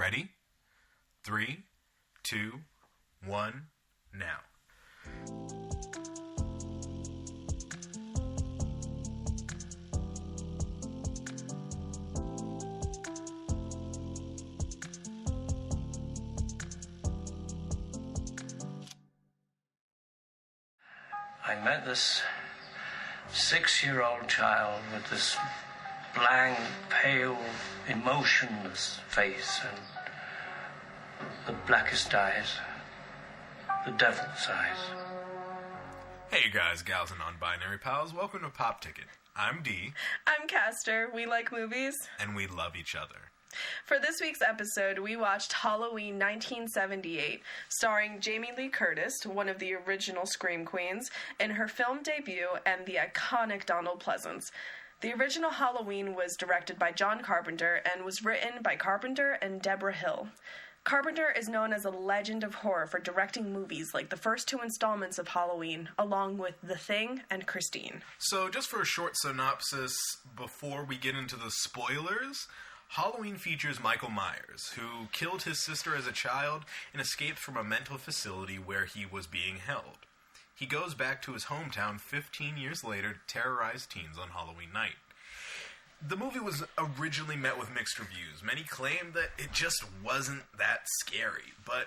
Ready? 3, 2, 1, now. I met this 6-year-old child with this blank, pale, emotionless face and the blackest eyes, the devil's eyes. Hey guys, gals, and non-binary pals, welcome to PopTicket. I'm Dee. I'm Castor. We like movies. And we love each other. For this week's episode, we watched Halloween 1978, starring Jamie Lee Curtis, one of the original Scream Queens, in her film debut, and the iconic Donald Pleasance. The original Halloween was directed by John Carpenter and was written by Carpenter and Deborah Hill. Carpenter is known as a legend of horror for directing movies like the first 2 installments of Halloween, along with The Thing and Christine. So, just for a short synopsis, before we get into the spoilers, Halloween features Michael Myers, who killed his sister as a child and escaped from a mental facility where he was being held. He goes back to his hometown 15 years later to terrorize teens on Halloween night. The movie was originally met with mixed reviews. Many claimed that it just wasn't that scary, but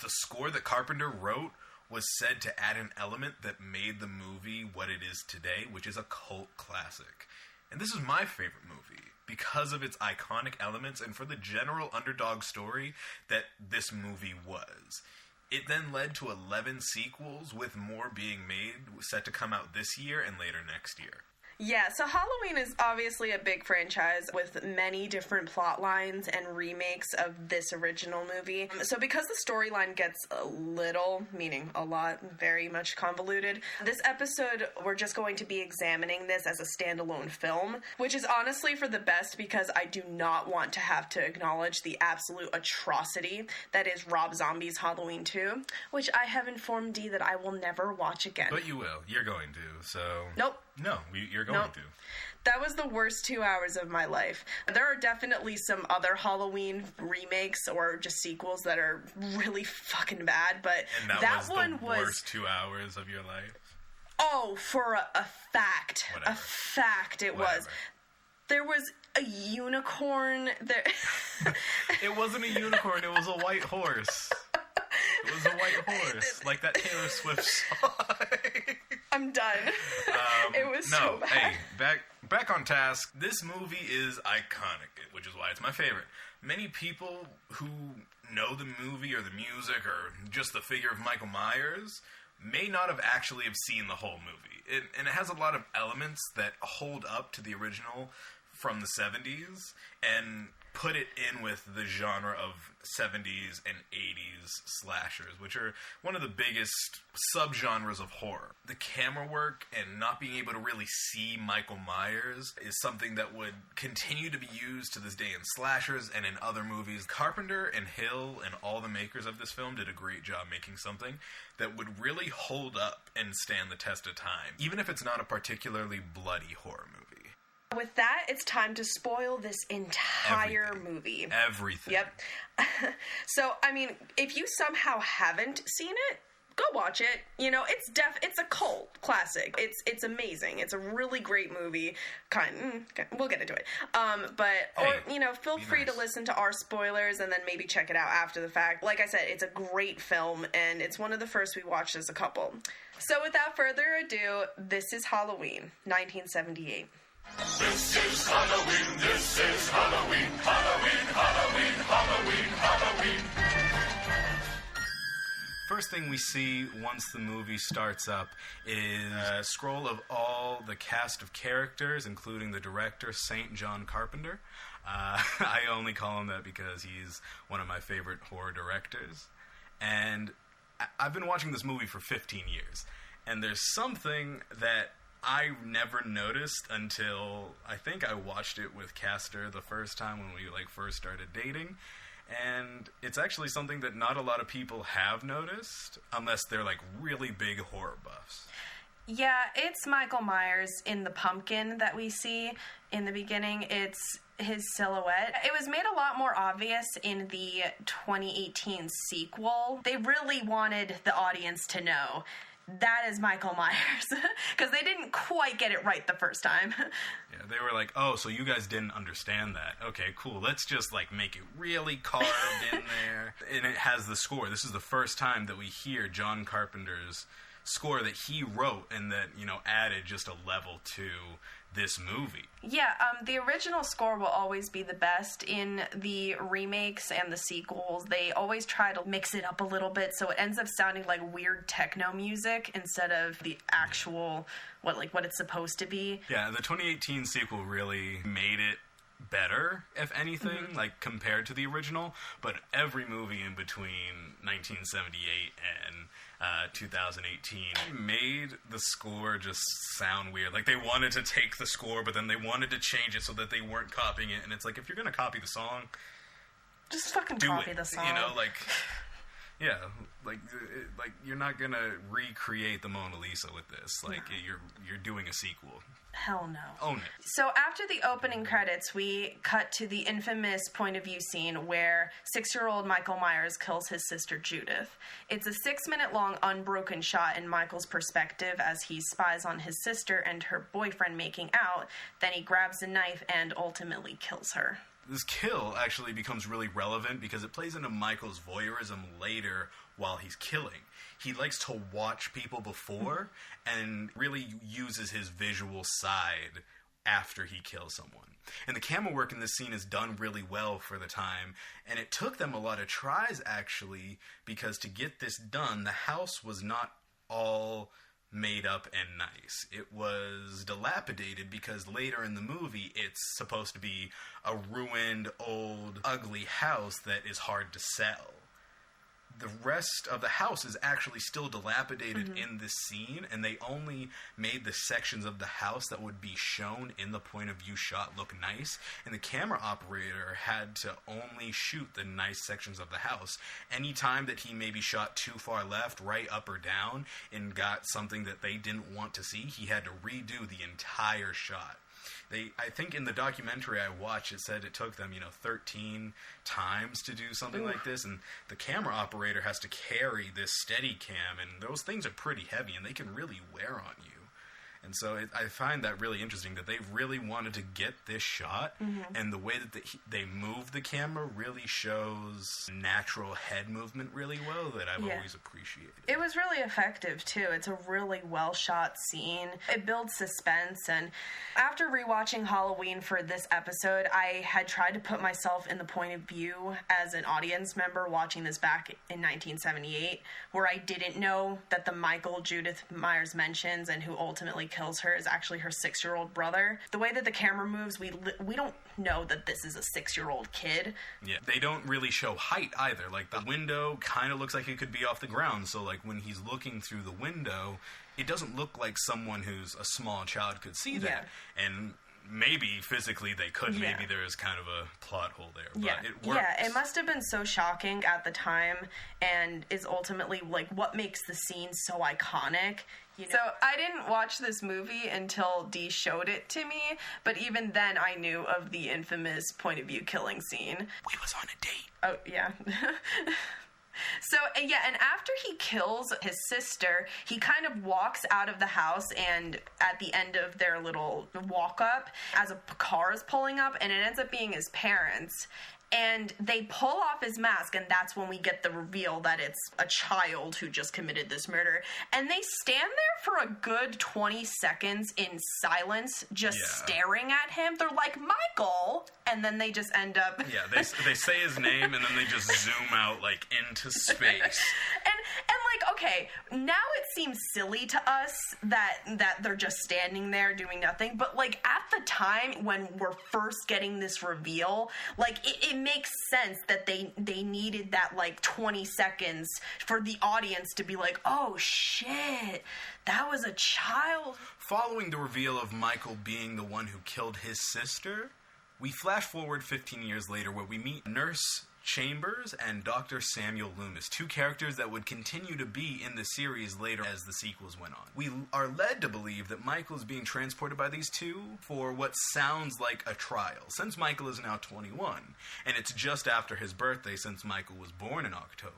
the score that Carpenter wrote was said to add an element that made the movie what it is today, which is a cult classic. And this is my favorite movie because of its iconic elements and for the general underdog story that this movie was. It then led to 11 sequels, with more being made, set to come out this year and later next year. Yeah, so Halloween is obviously a big franchise with many different plot lines and remakes of this original movie. So because the storyline gets a little, meaning a lot, very much convoluted, this episode we're just going to be examining this as a standalone film, which is honestly for the best because I do not want to have to acknowledge the absolute atrocity that is Rob Zombie's Halloween 2, which I have informed Dee that I will never watch again. But you will. You're going to, so... Nope. No, you're going to. That was the worst 2 hours of my life. There are definitely some other Halloween remakes or just sequels that are really fucking bad, but and that one was the worst 2 hours of your life? Oh, for a fact. Whatever. A fact it Whatever. was. There was a unicorn there. It wasn't a unicorn, it was a white horse. It was a white horse, like that Taylor Swift song. I'm done. It was so bad. Hey, back on task. This movie is iconic, which is why it's my favorite. Many people who know the movie or the music or just the figure of Michael Myers may not have actually have seen the whole movie. And it has a lot of elements that hold up to the original from the 70s and put it in with the genre of 70s and 80s slashers, which are one of the biggest subgenres of horror. The camera work and not being able to really see Michael Myers is something that would continue to be used to this day in slashers and in other movies. Carpenter and Hill and all the makers of this film did a great job making something that would really hold up and stand the test of time, even if it's not a particularly bloody horror movie. With that, it's time to spoil this entire movie. Everything. Yep. So, I mean, if you somehow haven't seen it, go watch it. You know, it's a cult classic. It's amazing. It's a really great movie. We'll get into it. Feel free to listen to our spoilers and then maybe check it out after the fact. Like I said, it's a great film and it's one of the first we watched as a couple. So, without further ado, this is Halloween, 1978. This is Halloween, this is Halloween, Halloween, Halloween, Halloween, Halloween. First thing we see once the movie starts up is a scroll of all the cast of characters, including the director, St. John Carpenter. I only call him that because he's one of my favorite horror directors. And I've been watching this movie for 15 years, and there's something that I never noticed until I think I watched it with Castor the first time when we first started dating. And it's actually something that not a lot of people have noticed unless they're really big horror buffs. Yeah, it's Michael Myers in the pumpkin that we see in the beginning. It's his silhouette. It was made a lot more obvious in the 2018 sequel. They really wanted the audience to know that is Michael Myers, because they didn't quite get it right the first time. Yeah, they were like, oh, so you guys didn't understand that. Okay, cool. Let's just, like, make it really carved in there. And it has the score. This is the first time that we hear John Carpenter's score that he wrote and that, you know, added just a level to this movie. Yeah, the original score will always be the best. In the remakes and the sequels, they always try to mix it up a little bit, so it ends up sounding like weird techno music instead of the actual what it's supposed to be. Yeah, the 2018 sequel really made it better, if anything, like compared to the original, but every movie in between 1978 and 2018 made the score just sound weird. Like, they wanted to take the score, but then they wanted to change it so that they weren't copying it, and it's like, if you're gonna copy the song, just fucking do copy it. the song. You know, like, yeah, like you're not gonna recreate the Mona Lisa with this. Like, you're doing a sequel. Hell no. Own it. So after the opening credits, we cut to the infamous point of view scene where 6-year-old Michael Myers kills his sister Judith. It's a 6-minute long unbroken shot in Michael's perspective as he spies on his sister and her boyfriend making out. Then he grabs a knife and ultimately kills her. This kill actually becomes really relevant because it plays into Michael's voyeurism later while he's killing. He likes to watch people before and really uses his visual side after he kills someone. And the camera work in this scene is done really well for the time, and it took them a lot of tries, actually, because to get this done, the house was not all made up and nice. It was dilapidated because later in the movie it's supposed to be a ruined, old, ugly house that is hard to sell. The rest of the house is actually still dilapidated in this scene, and they only made the sections of the house that would be shown in the point of view shot look nice, and the camera operator had to only shoot the nice sections of the house. Anytime that he maybe shot too far left, right, up, or down, and got something that they didn't want to see, he had to redo the entire shot. I think in the documentary I watched, it said it took them, 13 times to do something like this, and the camera operator has to carry this Steadicam, and those things are pretty heavy, and they can really wear on you. And so I find that really interesting, that they really wanted to get this shot, and the way that they move the camera really shows natural head movement really well that I've always appreciated. It was really effective, too. It's a really well-shot scene. It builds suspense, and after rewatching Halloween for this episode, I had tried to put myself in the point of view as an audience member watching this back in 1978, where I didn't know that the Michael Judith Myers mentions and who ultimately kills her is actually her 6-year-old brother. The way that the camera moves, we don't know that this is a 6-year-old kid. Yeah, they don't really show height either. Like, the window kind of looks like it could be off the ground, so like when he's looking through the window, it doesn't look like someone who's a small child could see that. And maybe physically they could. Maybe there is kind of a plot hole there, but it works. Yeah, it must have been so shocking at the time, and is ultimately like what makes the scene so iconic. So I didn't watch this movie until Dee showed it to me, but even then I knew of the infamous point of view killing scene. We was on a date. Oh, yeah. So, and after he kills his sister, he kind of walks out of the house, and at the end of their little walk-up, as a car is pulling up, and it ends up being his parents. And they pull off his mask, and that's when we get the reveal that it's a child who just committed this murder. And they stand there for a good 20 seconds in silence, just staring at him. They're like, Michael! And then they just end up... Yeah, they say his name, and then they just zoom out, like, into space. And like, okay, now it seems silly to us that they're just standing there doing nothing. But, like, at the time when we're first getting this reveal, like, it makes sense that they needed that, like, 20 seconds for the audience to be like, oh, shit, that was a child. Following the reveal of Michael being the one who killed his sister, we flash forward 15 years later where we meet Nurse Chambers and Dr. Samuel Loomis, two characters that would continue to be in the series later as the sequels went on. We are led to believe that Michael is being transported by these two for what sounds like a trial, since Michael is now 21, and it's just after his birthday since Michael was born in October.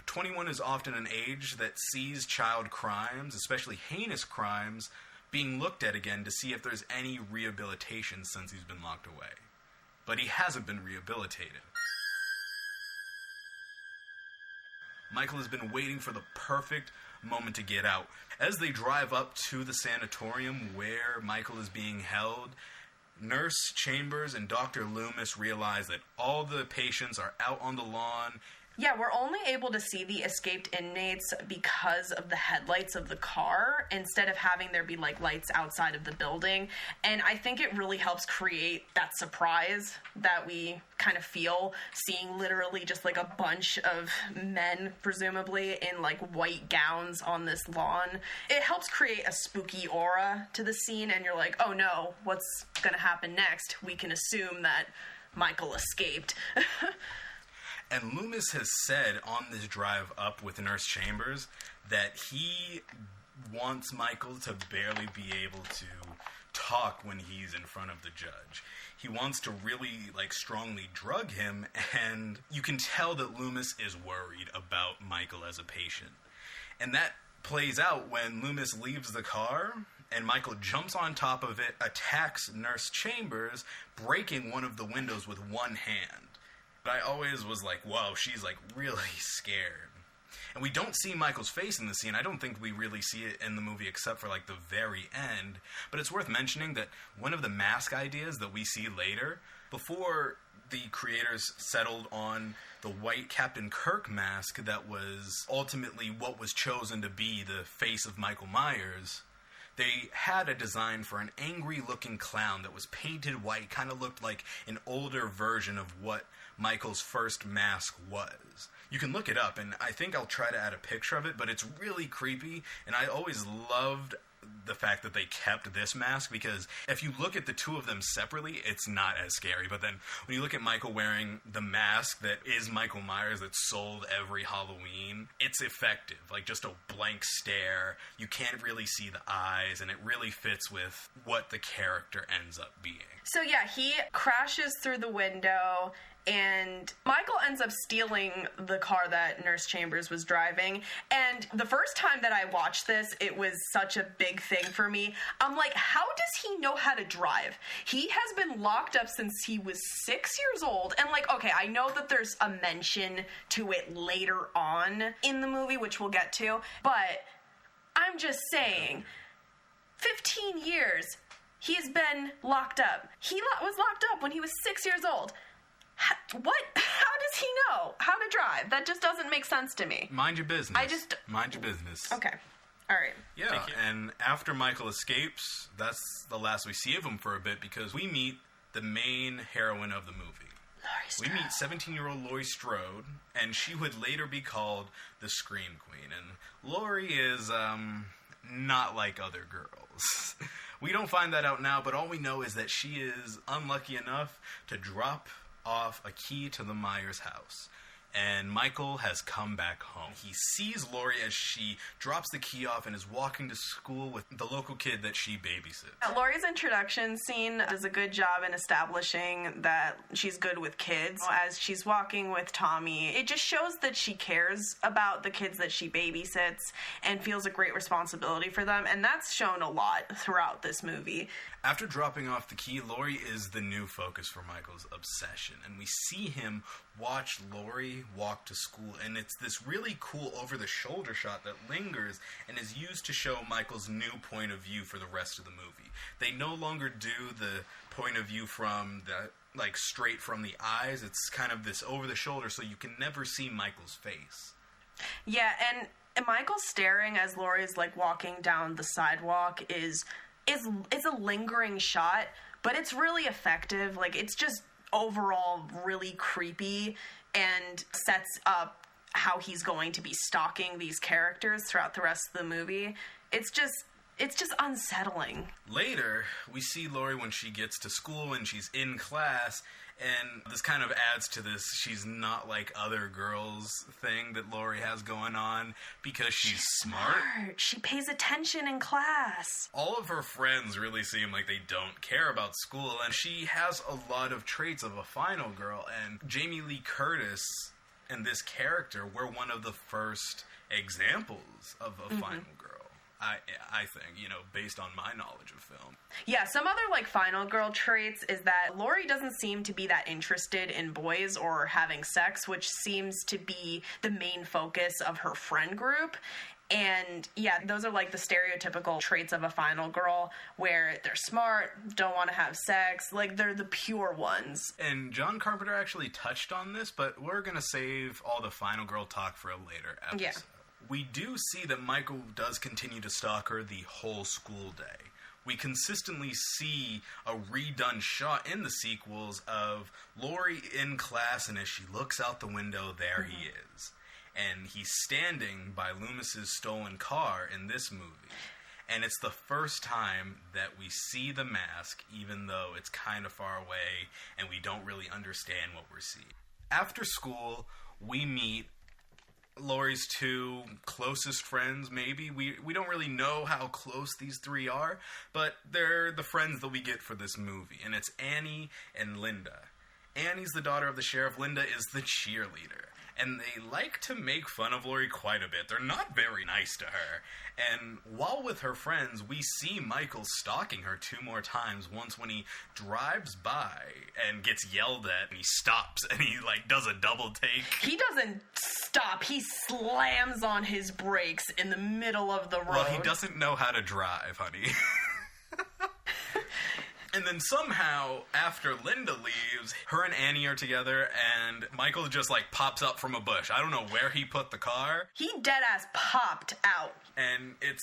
21 is often an age that sees child crimes, especially heinous crimes, being looked at again to see if there's any rehabilitation since he's been locked away. But he hasn't been rehabilitated. Michael has been waiting for the perfect moment to get out. As they drive up to the sanatorium where Michael is being held, Nurse Chambers and Dr. Loomis realize that all the patients are out on the lawn. Yeah, we're only able to see the escaped inmates because of the headlights of the car instead of having there be, like, lights outside of the building. And I think it really helps create that surprise that we kind of feel seeing literally just, like, a bunch of men, presumably, in, like, white gowns on this lawn. It helps create a spooky aura to the scene, and you're like, oh no, what's gonna happen next? We can assume that Michael escaped. And Loomis has said on this drive up with Nurse Chambers that he wants Michael to barely be able to talk when he's in front of the judge. He wants to really, like, strongly drug him, and you can tell that Loomis is worried about Michael as a patient. And that plays out when Loomis leaves the car, and Michael jumps on top of it, attacks Nurse Chambers, breaking one of the windows with one hand. But I always was like, whoa, she's, like, really scared. And we don't see Michael's face in the scene. I don't think we really see it in the movie except for, like, the very end. But it's worth mentioning that one of the mask ideas that we see later, before the creators settled on the white Captain Kirk mask that was ultimately what was chosen to be the face of Michael Myers, they had a design for an angry-looking clown that was painted white, kind of looked like an older version of what Michael's first mask was. You can look it up, and I think I'll try to add a picture of it, but it's really creepy, and I always loved the fact that they kept this mask, because if you look at the two of them separately, it's not as scary. But then when you look at Michael wearing the mask that is Michael Myers that's sold every Halloween, it's effective. Like, just a blank stare. You can't really see the eyes, and it really fits with what the character ends up being. So yeah, he crashes through the window, and Michael ends up stealing the car that Nurse Chambers was driving. And the first time that I watched this, it was such a big thing for me. I'm like, how does he know how to drive? He has been locked up since he was 6 years old. And, like, okay, I know that there's a mention to it later on in the movie, which we'll get to, but I'm just saying, 15 years he's been locked up. He was locked up when he was 6 years old. What? How does he know how to drive? That just doesn't make sense to me. Mind your business. Mind your business. Okay. All right. Yeah, and after Michael escapes, that's the last we see of him for a bit, because we meet the main heroine of the movie. Laurie Strode. We meet 17-year-old Laurie Strode, and she would later be called the Scream Queen. And Laurie is, not like other girls. We don't find that out now, but all we know is that she is unlucky enough to drop off a key to the Myers house. And Michael has come back home. He sees Laurie as she drops the key off and is walking to school with the local kid that she babysits. Laurie's introduction scene does a good job in establishing that she's good with kids. As she's walking with Tommy, it just shows that she cares about the kids that she babysits and feels a great responsibility for them, and that's shown a lot throughout this movie. After dropping off the key, Laurie is the new focus for Michael's obsession, and we see him watch Laurie walk to school, and it's this really cool over-the-shoulder shot that lingers and is used to show Michael's new point of view for the rest of the movie. They no longer do the point of view from the, like, straight from the eyes. It's kind of this over-the-shoulder, so you can never see Michael's face. Yeah, and Michael staring as Laurie's, like, walking down the sidewalk is a lingering shot, but it's really effective. Like, it's just overall really creepy and sets up how he's going to be stalking these characters throughout the rest of the movie. It's just unsettling. Later, we see Laurie when she gets to school and she's in class, And this kind of adds to this she's not like other girls thing that Laurie has going on because she's smart. She pays attention in class. All of her friends really seem like they don't care about school, and she has a lot of traits of a final girl. And Jamie Lee Curtis and this character were one of the first examples of a final girl. I think, based on my knowledge of film. Yeah, some other, final girl traits is that Laurie doesn't seem to be that interested in boys or having sex, which seems to be the main focus of her friend group. And, yeah, those are, the stereotypical traits of a final girl, where they're smart, don't want to have sex, they're the pure ones. And John Carpenter actually touched on this, but we're going to save all the final girl talk for a later episode. Yeah. We do see that Michael does continue to stalk her the whole school day. We consistently see a redone shot in the sequels of Laurie in class, and as she looks out the window, there he is. And he's standing by Loomis's stolen car in this movie. And it's the first time that we see the mask, even though it's kind of far away, and we don't really understand what we're seeing. After school, we meet Laurie's two closest friends, maybe. We don't really know how close these three are, but they're the friends that we get for this movie, and it's Annie and Linda. Annie's the daughter of the sheriff. Linda is the cheerleader. And they like to make fun of Laurie quite a bit. They're not very nice to her. And while with her friends, we see Michael stalking her 2 more times. Once when he drives by and gets yelled at, and he stops and he, does a double take. He doesn't stop. He slams on his brakes in the middle of the road. Well, he doesn't know how to drive, honey. And then somehow, after Linda leaves, her and Annie are together, and Michael just, pops up from a bush. I don't know where he put the car. He deadass popped out. And it's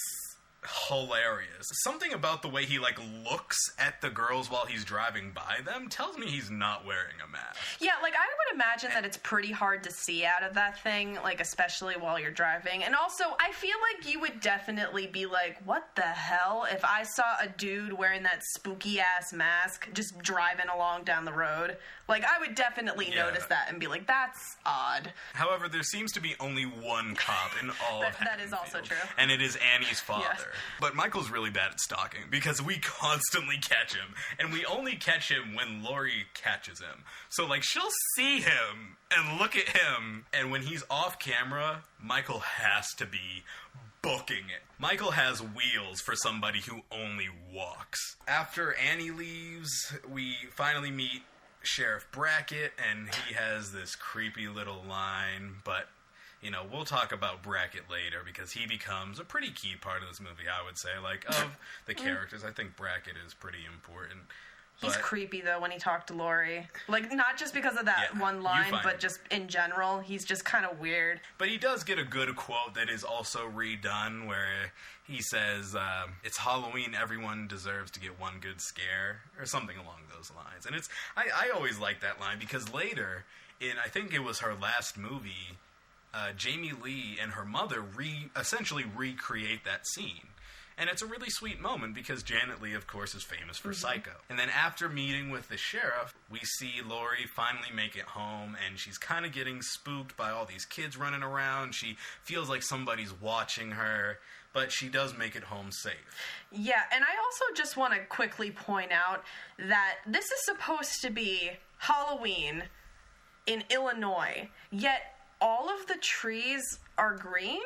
hilarious. Something about the way he, looks at the girls while he's driving by them tells me he's not wearing a mask. Yeah, I would imagine that it's pretty hard to see out of that thing, especially while you're driving. And also, I feel like you would definitely be like, what the hell? If I saw a dude wearing that spooky-ass mask just driving along down the road, I would definitely notice that and be like, that's odd. However, there seems to be only one cop in all of That is also true. And it is Annie's father. Yes. But Michael's really bad at stalking because we constantly catch him. And we only catch him when Laurie catches him. So, she'll see him and look at him. And when he's off camera, Michael has to be booking it. Michael has wheels for somebody who only walks. After Annie leaves, we finally meet Sheriff Brackett, and he has this creepy little line, but we'll talk about Brackett later because he becomes a pretty key part of this movie, I would say. Of the characters, I think Brackett is pretty important. He's creepy, though, when he talked to Laurie. Not just because of that one line, but just in general. He's just kind of weird. But he does get a good quote that is also redone where he says, it's Halloween, everyone deserves to get one good scare, or something along those lines. And I always like that line because later, I think it was her last movie, Jamie Lee and her mother essentially recreate that scene. And it's a really sweet moment because Janet Leigh, of course, is famous for Psycho. And then after meeting with the sheriff, we see Laurie finally make it home, and she's kind of getting spooked by all these kids running around. She feels like somebody's watching her, but she does make it home safe. Yeah, and I also just want to quickly point out that this is supposed to be Halloween in Illinois, yet all of the trees are green.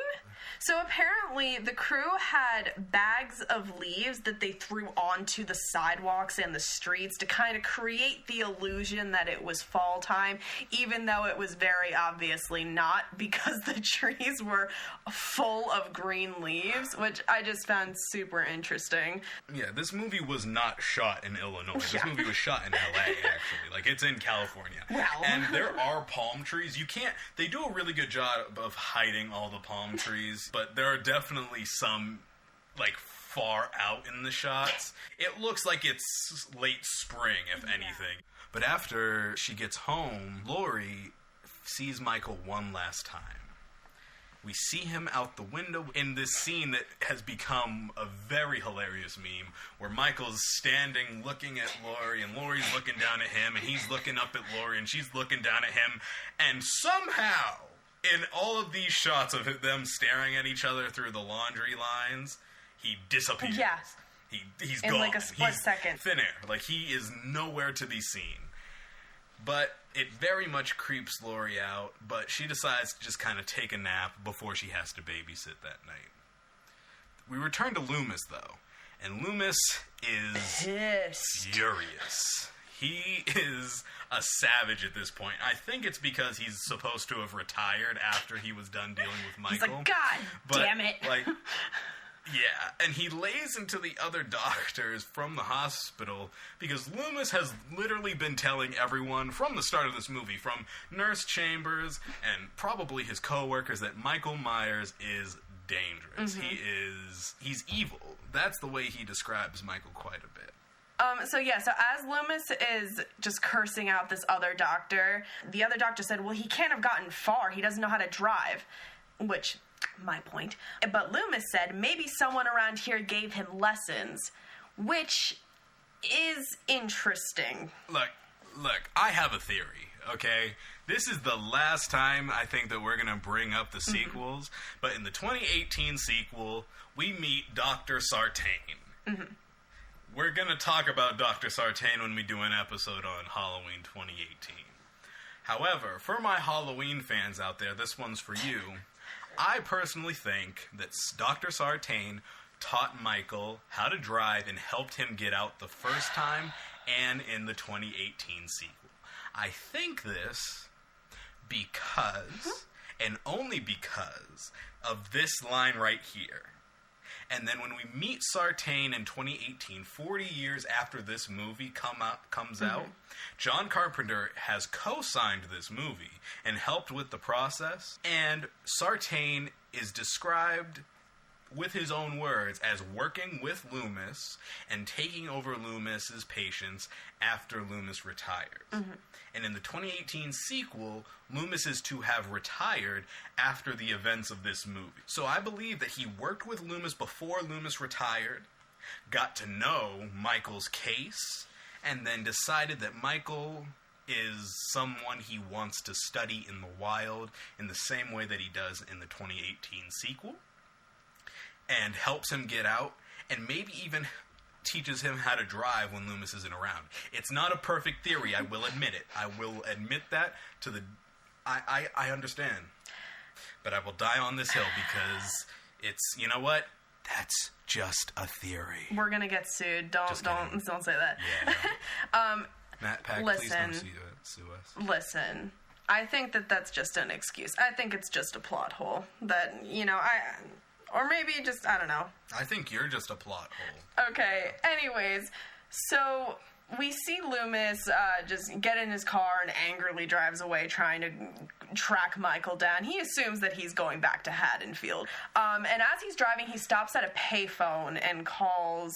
So apparently the crew had bags of leaves that they threw onto the sidewalks and the streets to kind of create the illusion that it was fall time, even though it was very obviously not, because the trees were full of green leaves, which I just found super interesting. Yeah, this movie was not shot in Illinois. This movie was shot in LA, actually. It's in California. Wow. And there are palm trees. They do a really good job of hiding all the palm trees, but there are definitely some, far out in the shots. It looks like it's late spring, if anything. But after she gets home, Laurie sees Michael one last time. We see him out the window in this scene that has become a very hilarious meme, where Michael's standing looking at Laurie, and Laurie's looking down at him, and he's looking up at Laurie, and she's looking down at him, and somehow, in all of these shots of them staring at each other through the laundry lines, he disappears. Yeah. He's in gone. like a split second. Thin air. Like, he is nowhere to be seen. But it very much creeps Laurie out, but she decides to just kind of take a nap before she has to babysit that night. We return to Loomis, though, and Loomis is pissed. Furious. He is a savage at this point. I think it's because he's supposed to have retired after he was done dealing with Michael. He's like, God damn it. Like, yeah, and he lays into the other doctors from the hospital because Loomis has literally been telling everyone from the start of this movie, from Nurse Chambers and probably his co-workers, that Michael Myers is dangerous. Mm-hmm. He's evil. That's the way he describes Michael quite a bit. So as Loomis is just cursing out this other doctor, the other doctor said, well, he can't have gotten far. He doesn't know how to drive, which... my point. But Loomis said maybe someone around here gave him lessons, which is interesting. Look, I have a theory, okay? This is the last time I think that we're going to bring up the sequels, but in the 2018 sequel, we meet Dr. Sartain. Mm-hmm. We're going to talk about Dr. Sartain when we do an episode on Halloween 2018. However, for my Halloween fans out there, this one's for you. I personally think that Dr. Sartain taught Michael how to drive and helped him get out the first time and in the 2018 sequel. I think this because, and only because, of this line right here. And then when we meet Sartain in 2018, 40 years after this movie comes out, John Carpenter has co-signed this movie and helped with the process. And Sartain is described, with his own words, as working with Loomis and taking over Loomis's patients after Loomis retired. Mm-hmm. And in the 2018 sequel, Loomis is to have retired after the events of this movie. So I believe that he worked with Loomis before Loomis retired, got to know Michael's case, and then decided that Michael is someone he wants to study in the wild in the same way that he does in the 2018 sequel, and helps him get out, and maybe even teaches him how to drive when Loomis isn't around. It's not a perfect theory, I will admit it. I will admit that to the... I understand. But I will die on this hill because it's... You know what? That's just a theory. We're gonna get sued. Don't say that. Yeah. Matt Pack, listen, please don't sue us. Listen, I think that that's just an excuse. I think it's just a plot hole. That, or maybe just, I don't know. I think you're just a plot hole. Okay, anyways, so we see Loomis just get in his car and angrily drives away trying to track Michael down. He assumes that he's going back to Haddonfield. And as he's driving, he stops at a payphone and calls...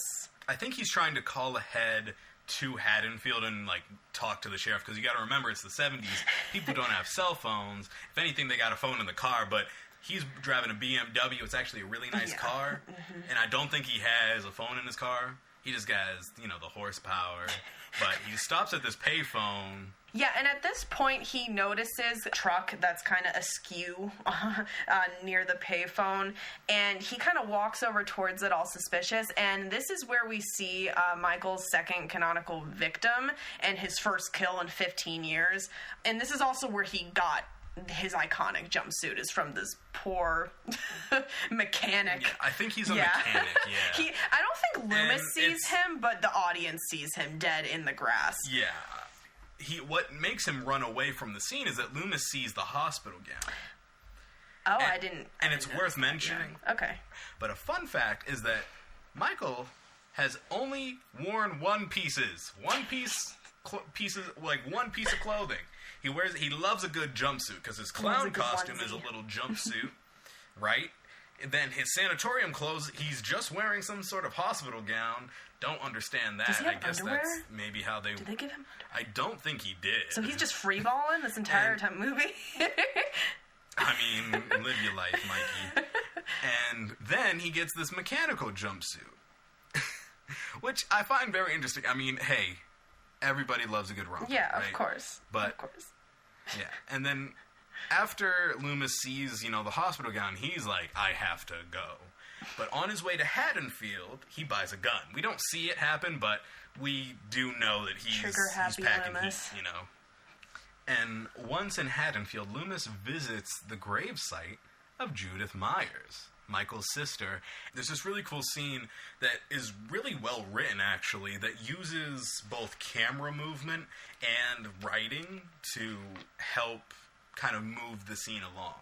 I think he's trying to call ahead to Haddonfield and, talk to the sheriff, because you gotta remember, it's the 70s. People don't have cell phones. If anything, they got a phone in the car, but... He's driving a BMW. It's actually a really nice car. Mm-hmm. And I don't think he has a phone in his car. He just has, the horsepower. But he stops at this payphone. Yeah, and at this point, he notices a truck that's kind of askew near the payphone. And he kind of walks over towards it, all suspicious. And this is where we see Michael's second canonical victim and his first kill in 15 years. And this is also where he got his iconic jumpsuit, is from this poor mechanic. Yeah, I think he's a mechanic, yeah. I don't think Loomis sees him, but the audience sees him dead in the grass. Yeah. What makes him run away from the scene is that Loomis sees the hospital gown. Oh, I didn't. And it's worth mentioning. Yeah. Okay. But a fun fact is that Michael has only worn one piece of clothing. He loves a good jumpsuit because his clown costume is a little jumpsuit, right? And then his sanatorium clothes, he's just wearing some sort of hospital gown. Don't understand that. Does he have I guess underwear? That's maybe how they... Did they give him underwear? I don't think he did. So he's just freeballing this entire time movie? I mean, Live your life, Mikey. And then he gets this mechanical jumpsuit, which I find very interesting. I mean, hey, everybody loves a good romp. Yeah, right? of course. But, of course. Yeah, and then after Loomis sees, the hospital gown, he's like, I have to go. But on his way to Haddonfield, he buys a gun. We don't see it happen, but we do know that he's packing Loomis. heat, And once in Haddonfield, Loomis visits the gravesite of Judith Myers, Michael's sister. There's this really cool scene that is really well written, actually, that uses both camera movement and writing to help kind of move the scene along.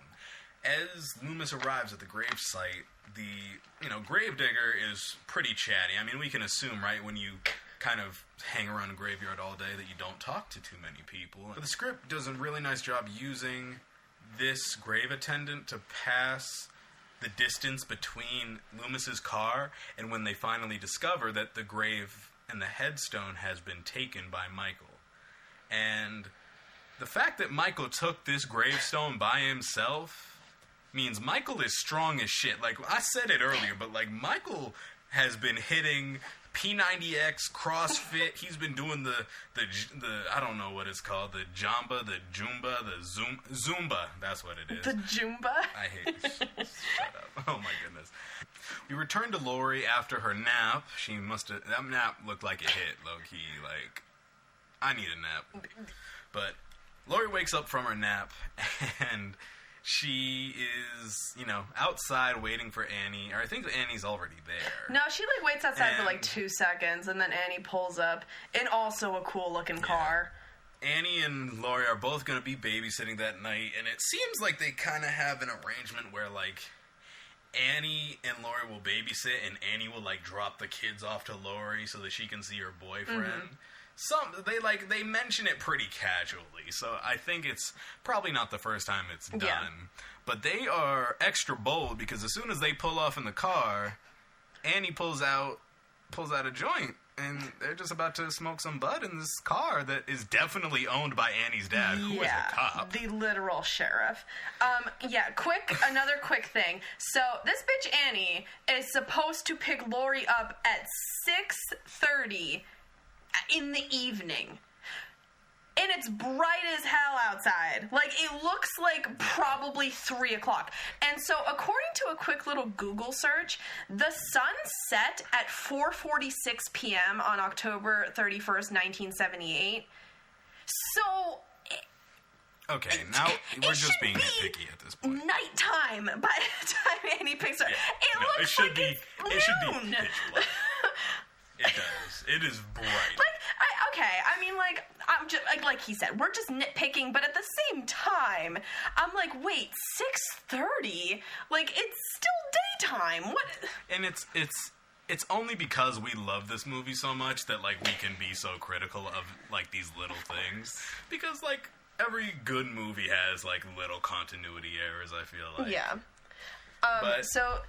As Loomis arrives at the gravesite, the gravedigger is pretty chatty. I mean, we can assume, right, when you kind of hang around a graveyard all day that you don't talk to too many people. But the script does a really nice job using this grave attendant to pass the distance between Loomis's car and when they finally discover that the grave and the headstone has been taken by Michael. And the fact that Michael took this gravestone by himself means Michael is strong as shit. Like, I said it earlier, but, Michael has been hitting P90X, CrossFit. He's been doing the I don't know what it's called, the Jamba, the Jumba, the Zumba. That's what it is. The Jumba? I hate it. Shut up. Oh, my goodness. We return to Lori after her nap. That nap looked like it hit, low-key. I need a nap. But Lori wakes up from her nap, and she is, outside waiting for Annie. Or I think Annie's already there. No, she, waits outside for, 2 seconds, and then Annie pulls up in also a cool-looking car. Annie and Lori are both going to be babysitting that night, and it seems like they kind of have an arrangement where, Annie and Lori will babysit, and Annie will, drop the kids off to Lori so that she can see her boyfriend. Mm-hmm. They mention it pretty casually, so I think it's probably not the first time it's done. Yeah. But they are extra bold because as soon as they pull off in the car, Annie pulls out a joint, and they're just about to smoke some bud in this car that is definitely owned by Annie's dad, who is a cop. The literal sheriff. Another quick thing. So this bitch Annie is supposed to pick Lori up at 6:30 in the evening. And it's bright as hell outside. It looks like probably 3 o'clock. And so, according to a quick little Google search, the sun set at 4:46 p.m. on October 31st, 1978. So... Okay, now we're just being nitpicky at this point. Nighttime by the time Annie picks her. Yeah. It looks like it's noon. It should be pitch black. It does. It is bright. I'm just like he said, we're just nitpicking, but at the same time, I'm like, wait, 6:30? It's still daytime. What? And it's only because we love this movie so much that we can be so critical of these little things, because every good movie has little continuity errors, I feel like. Yeah. So,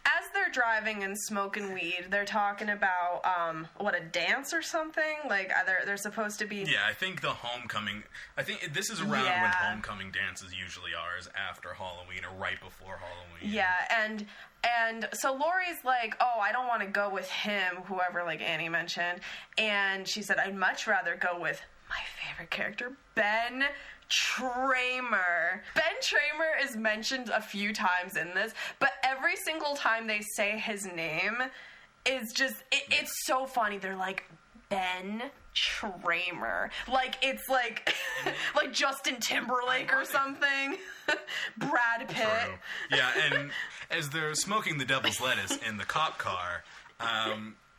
as they're driving and smoking weed, they're talking about, a dance or something? They're supposed to be... Yeah, I think the homecoming... I think this is around when homecoming dances usually are, is after Halloween or right before Halloween. Yeah, and so Lori's like, oh, I don't want to go with him, whoever, Annie mentioned. And she said, I'd much rather go with my favorite character, Ben Tramer. Ben Tramer is mentioned a few times in this, but every single time they say his name is just, it's so funny. They're like, Ben Tramer. It's like Justin Timberlake or something. Brad Pitt. True. Yeah, and as they're smoking the devil's lettuce in the cop car,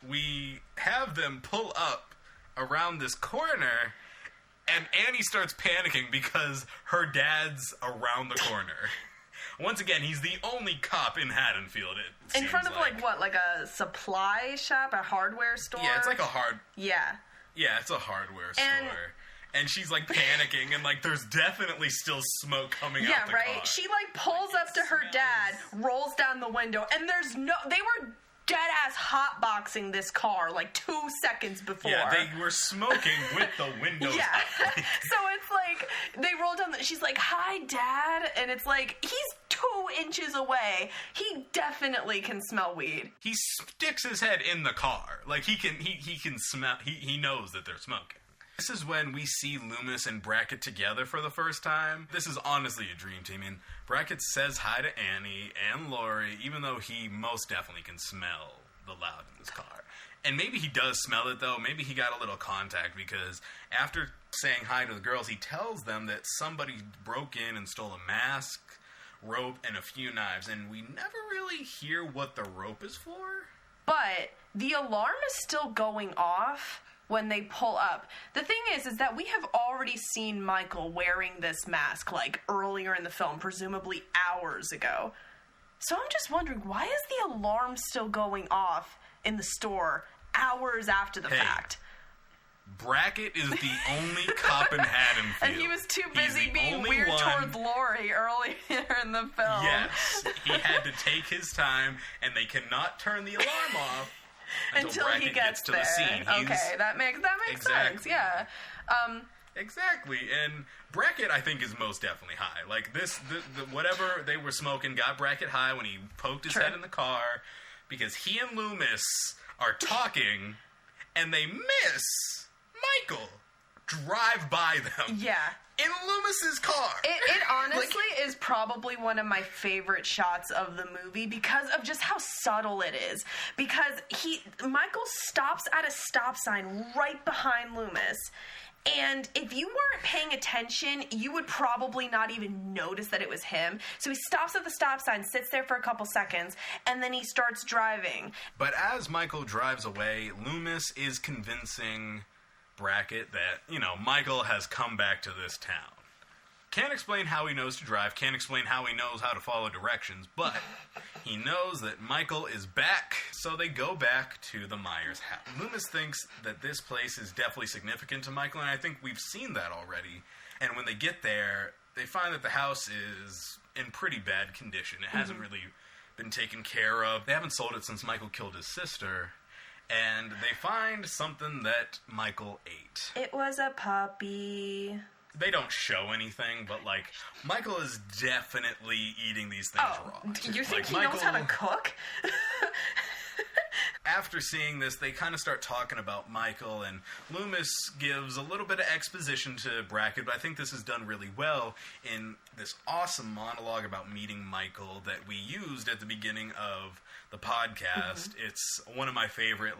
we have them pull up around this corner, and Annie starts panicking because her dad's around the corner. Once again, he's the only cop in Haddonfield, it seems in front of, a supply shop, a hardware store? Yeah, it's like a Yeah. Yeah, it's a hardware store. And she's, panicking, and, there's definitely still smoke coming out the car. Yeah, right? She, pulls up to her dad, rolls down the window, and they were dead-ass hotboxing this car, 2 seconds before. Yeah, they were smoking with the windows up. So it's they roll down, she's like, hi, Dad, and it's he's 2 inches away, he definitely can smell weed. He sticks his head in the car. Like, he can smell, he knows that they're smoking. This is when we see Loomis and Brackett together for the first time. This is honestly a dream team. And Brackett says hi to Annie and Laurie, even though he most definitely can smell the loud in this car. And maybe he does smell it, though. Maybe he got a little contact, because after saying hi to the girls, he tells them that somebody broke in and stole a mask, rope, and a few knives. And we never really hear what the rope is for. But the alarm is still going off when they pull up. The thing is that we have already seen Michael wearing this mask, like, earlier in the film, presumably hours ago. So I'm just wondering, why is the alarm still going off in the store hours after the fact? Brackett is the only cop in Haddonfield. And he was too busy being weird towards Laurie earlier in the film. Yes, he had to take his time, and they cannot turn the alarm off until Brackett he gets to there. the scene. Okay, that makes sense. Yeah. Exactly, and Brackett, I think, is most definitely high. Like, the whatever they were smoking got Brackett high when he poked his head in the car, because he and Loomis are talking, and they miss Michael drive by them. Yeah. In Loomis's car. It honestly is probably one of my favorite shots of the movie because of just how subtle it is. Because Michael stops at a stop sign right behind Loomis. And if you weren't paying attention, you would probably not even notice that it was him. So he stops at the stop sign, sits there for a couple seconds, and then he starts driving. But as Michael drives away, Loomis is convincing Brackett that, Michael has come back to this town. Can't explain how he knows to drive, can't explain how he knows how to follow directions, but he knows that Michael is back, so they go back to the Myers house. Loomis thinks that this place is definitely significant to Michael, and I think we've seen that already. And when they get there, they find that the house is in pretty bad condition. It hasn't really been taken care of. They haven't sold it since Michael killed his sister. And they find something that Michael ate. It was a puppy. They don't show anything, but, Michael is definitely eating these things raw. Do you think he knows how to cook? After seeing this, they kind of start talking about Michael, and Loomis gives a little bit of exposition to Brackett, but I think this is done really well in this awesome monologue about meeting Michael that we used at the beginning of the podcast. It's one of my favorite,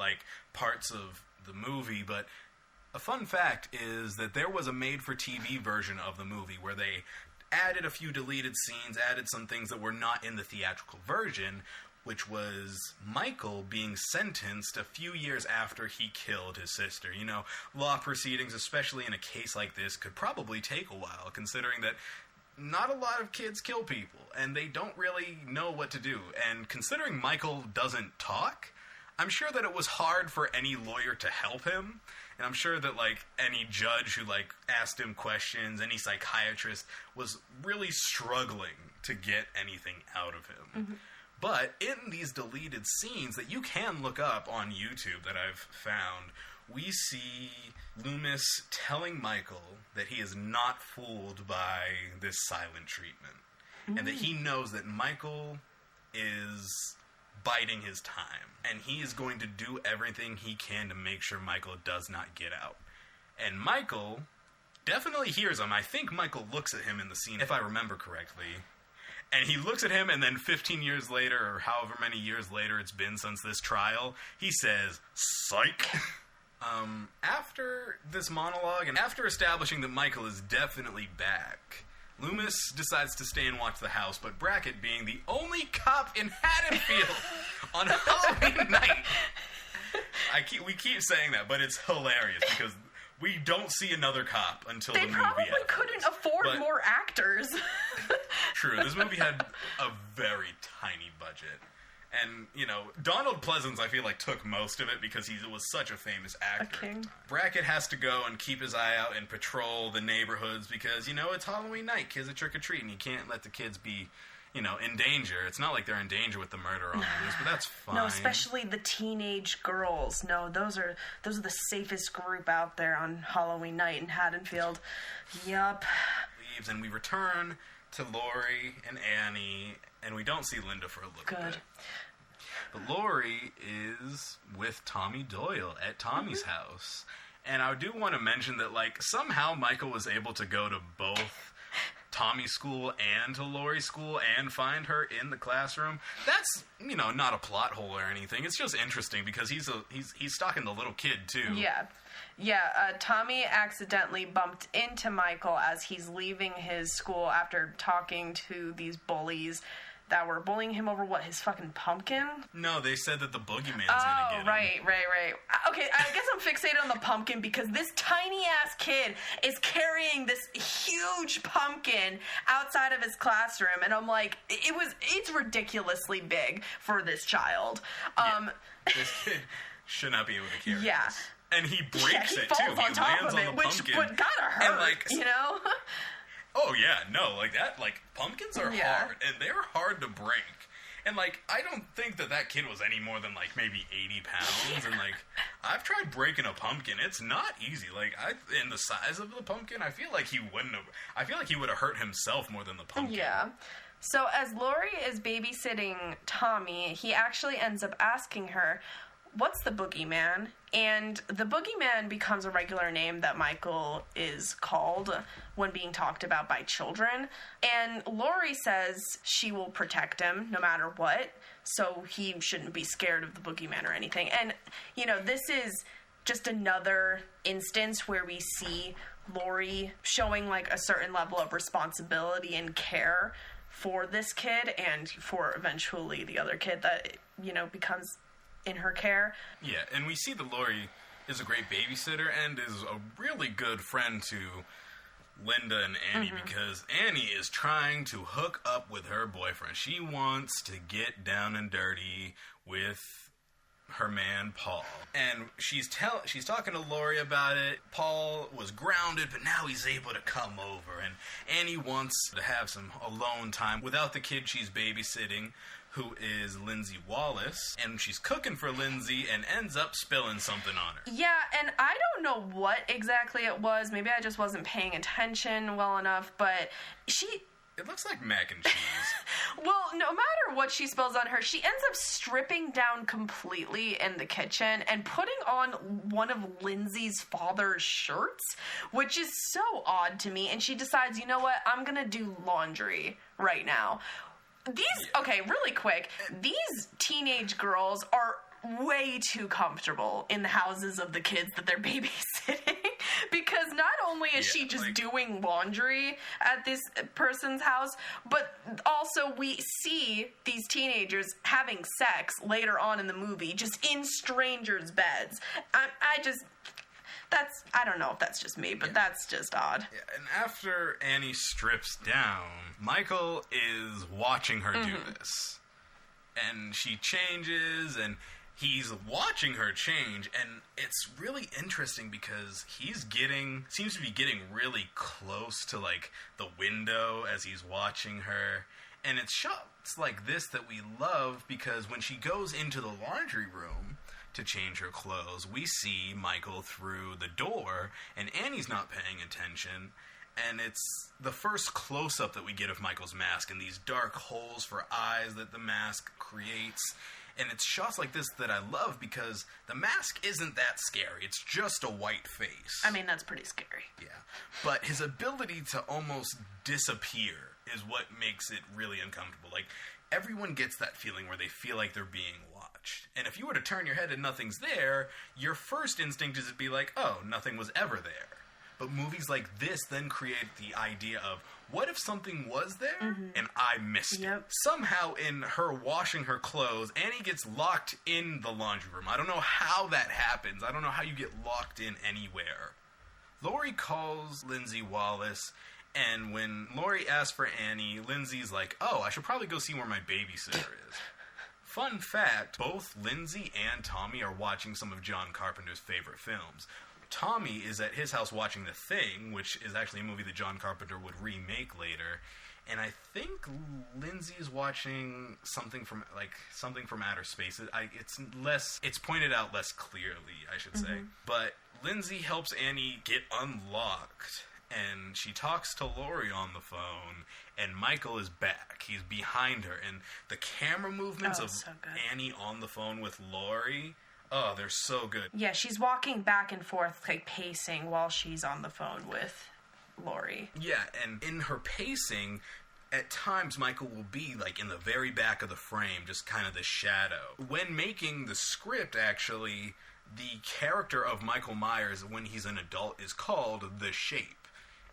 parts of the movie, but a fun fact is that there was a made-for-TV version of the movie where they added a few deleted scenes, added some things that were not in the theatrical version, which was Michael being sentenced a few years after he killed his sister. Law proceedings, especially in a case like this, could probably take a while, considering that not a lot of kids kill people, and they don't really know what to do. And considering Michael doesn't talk, I'm sure that it was hard for any lawyer to help him. And I'm sure that, any judge who, asked him questions, any psychiatrist, was really struggling to get anything out of him. But in these deleted scenes that you can look up on YouTube that I've found, we see Loomis telling Michael that he is not fooled by this silent treatment. And that he knows that Michael is biding his time. And he is going to do everything he can to make sure Michael does not get out. And Michael definitely hears him. I think Michael looks at him in the scene, if I remember correctly. And he looks at him, and then 15 years later, or however many years later it's been since this trial, he says, "Psych." After this monologue, and after establishing that Michael is definitely back, Loomis decides to stay and watch the house, but Brackett, being the only cop in Haddonfield on Halloween night, we keep saying that, but it's hilarious because we don't see another cop until the movie ends. They probably couldn't afford more actors. True, this movie had a very tiny budget. And, Donald Pleasance, I feel took most of it because he was such a famous actor. At the time. Brackett has to go and keep his eye out and patrol the neighborhoods because, it's Halloween night. Kids are trick-or-treating. You can't let the kids be, in danger. It's not like they're in danger with the murder on the loose, but that's fine. No, especially the teenage girls. No, those are the safest group out there on Halloween night in Haddonfield. Yup. And we return to Lori and Annie, and we don't see Linda for a little bit. But Lori is with Tommy Doyle at Tommy's house. And I do want to mention that, like, somehow Michael was able to go to both Tommy's school and to Lori's school and find her in the classroom. That's, you know, not a plot hole or anything. It's just interesting because he's stalking the little kid, too. Yeah, Tommy accidentally bumped into Michael as he's leaving his school after talking to these bullies that were bullying him over, his fucking pumpkin? No, they said that the boogeyman's gonna get him. Right. Okay, I guess I'm fixated on the pumpkin because this tiny-ass kid is carrying this huge pumpkin outside of his classroom, and I'm like, it's ridiculously big for this child. This kid should not be able to carry this. And he breaks it, falls too. On he top lands of it, on the pumpkin. Which would gotta hurt, and, like, you know? Oh, yeah, no, like that, like, pumpkins are hard, and they're hard to break. And, like, I don't think that kid was any more than, like, maybe 80 pounds, and, like, I've tried breaking a pumpkin. It's not easy. Like, in the size of the pumpkin, I feel like he would have hurt himself more than the pumpkin. Yeah. So, as Lori is babysitting Tommy, he actually ends up asking her, what's the boogeyman? And the boogeyman becomes a regular name that Michael is called when being talked about by children. And Lori says she will protect him no matter what, so he shouldn't be scared of the boogeyman or anything. And, you know, this is just another instance where we see Lori showing, like, a certain level of responsibility and care for this kid and for eventually the other kid that, you know, becomes in her care. Yeah, and we see that Lori is a great babysitter and is a really good friend to Linda and Annie because Annie is trying to hook up with her boyfriend. She wants to get down and dirty with her man Paul, and she's talking to Lori about it. Paul was grounded, but now he's able to come over, and Annie wants to have some alone time without the kid she's babysitting, who is Lindsay Wallace, and she's cooking for Lindsay and ends up spilling something on her. Yeah, and I don't know what exactly it was. Maybe I just wasn't paying attention well enough, but It looks like mac and cheese. Well, no matter what she spills on her, she ends up stripping down completely in the kitchen and putting on one of Lindsay's father's shirts, which is so odd to me. And she decides, you know what, I'm gonna do laundry right now. Okay, really quick, these teenage girls are way too comfortable in the houses of the kids that they're babysitting because not only is she just doing laundry at this person's house, but also we see these teenagers having sex later on in the movie just in strangers' beds. I don't know if that's just me, but that's just odd. Yeah, and after Annie strips down, Michael is watching her do this. And she changes, and he's watching her change, and it's really interesting because seems to be getting really close to, like, the window as he's watching her. And it's shots like this that we love because when she goes into the laundry room to change her clothes, we see Michael through the door, and Annie's not paying attention, and it's the first close-up that we get of Michael's mask and these dark holes for eyes that the mask creates. And it's shots like this that I love because the mask isn't that scary. It's just a white face. I mean, that's pretty scary. Yeah. But his ability to almost disappear is what makes it really uncomfortable. Like, everyone gets that feeling where they feel like they're being watched. And if you were to turn your head and nothing's there, your first instinct is to be like, oh, nothing was ever there. But movies like this then create the idea of, what if something was there and I missed it? Somehow in her washing her clothes, Annie gets locked in the laundry room. I don't know how that happens. I don't know how you get locked in anywhere. Lori calls Lindsay Wallace, and when Lori asks for Annie, Lindsay's like, oh, I should probably go see where my babysitter is. Fun fact, both Lindsay and Tommy are watching some of John Carpenter's favorite films. Tommy is at his house watching The Thing, which is actually a movie that John Carpenter would remake later. And I think Lindsay is watching something from outer space. It's pointed out less clearly, I should say. But Lindsay helps Annie get unlocked, and she talks to Laurie on the phone, and Michael is back. He's behind her, and the camera movements of so good. Annie on the phone with Laurie, they're so good. Yeah, she's walking back and forth, like pacing while she's on the phone with Laurie. Yeah, and in her pacing, at times Michael will be like in the very back of the frame, just kind of the shadow. When making the script, actually, the character of Michael Myers when he's an adult is called The Shape.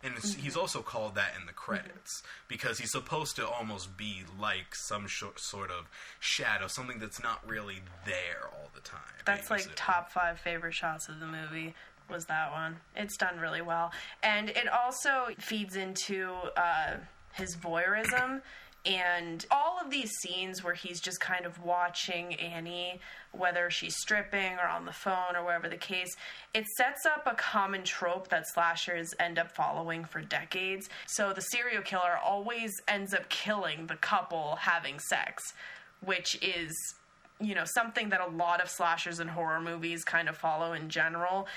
And he's also called that in the credits, because he's supposed to almost be like some sort of shadow, something that's not really there all the time. That's like top 5 favorite shots of the movie was that one. It's done really well. And it also feeds into his voyeurism. And all of these scenes where he's just kind of watching Annie, whether she's stripping or on the phone or whatever the case, it sets up a common trope that slashers end up following for decades. So the serial killer always ends up killing the couple having sex, which is, you know, something that a lot of slashers and horror movies kind of follow in general.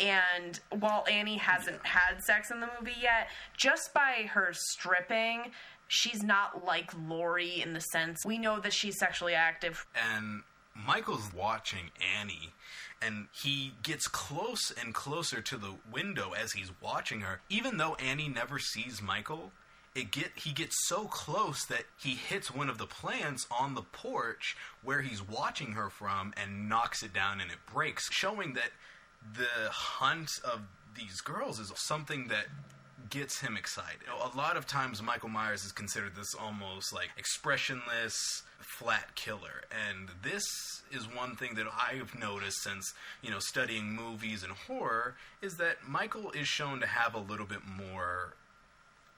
And while Annie hasn't had sex in the movie yet, just by her stripping, she's not like Laurie in the sense we know that she's sexually active. And Michael's watching Annie, and he gets close and closer to the window as he's watching her. Even though Annie never sees Michael, he gets so close that he hits one of the plants on the porch where he's watching her from and knocks it down, and it breaks, showing that the hunt of these girls is something that gets him excited. You know, a lot of times Michael Myers is considered this almost like expressionless, flat killer, and this is one thing that I've noticed since, you know, studying movies and horror, is that Michael is shown to have a little bit more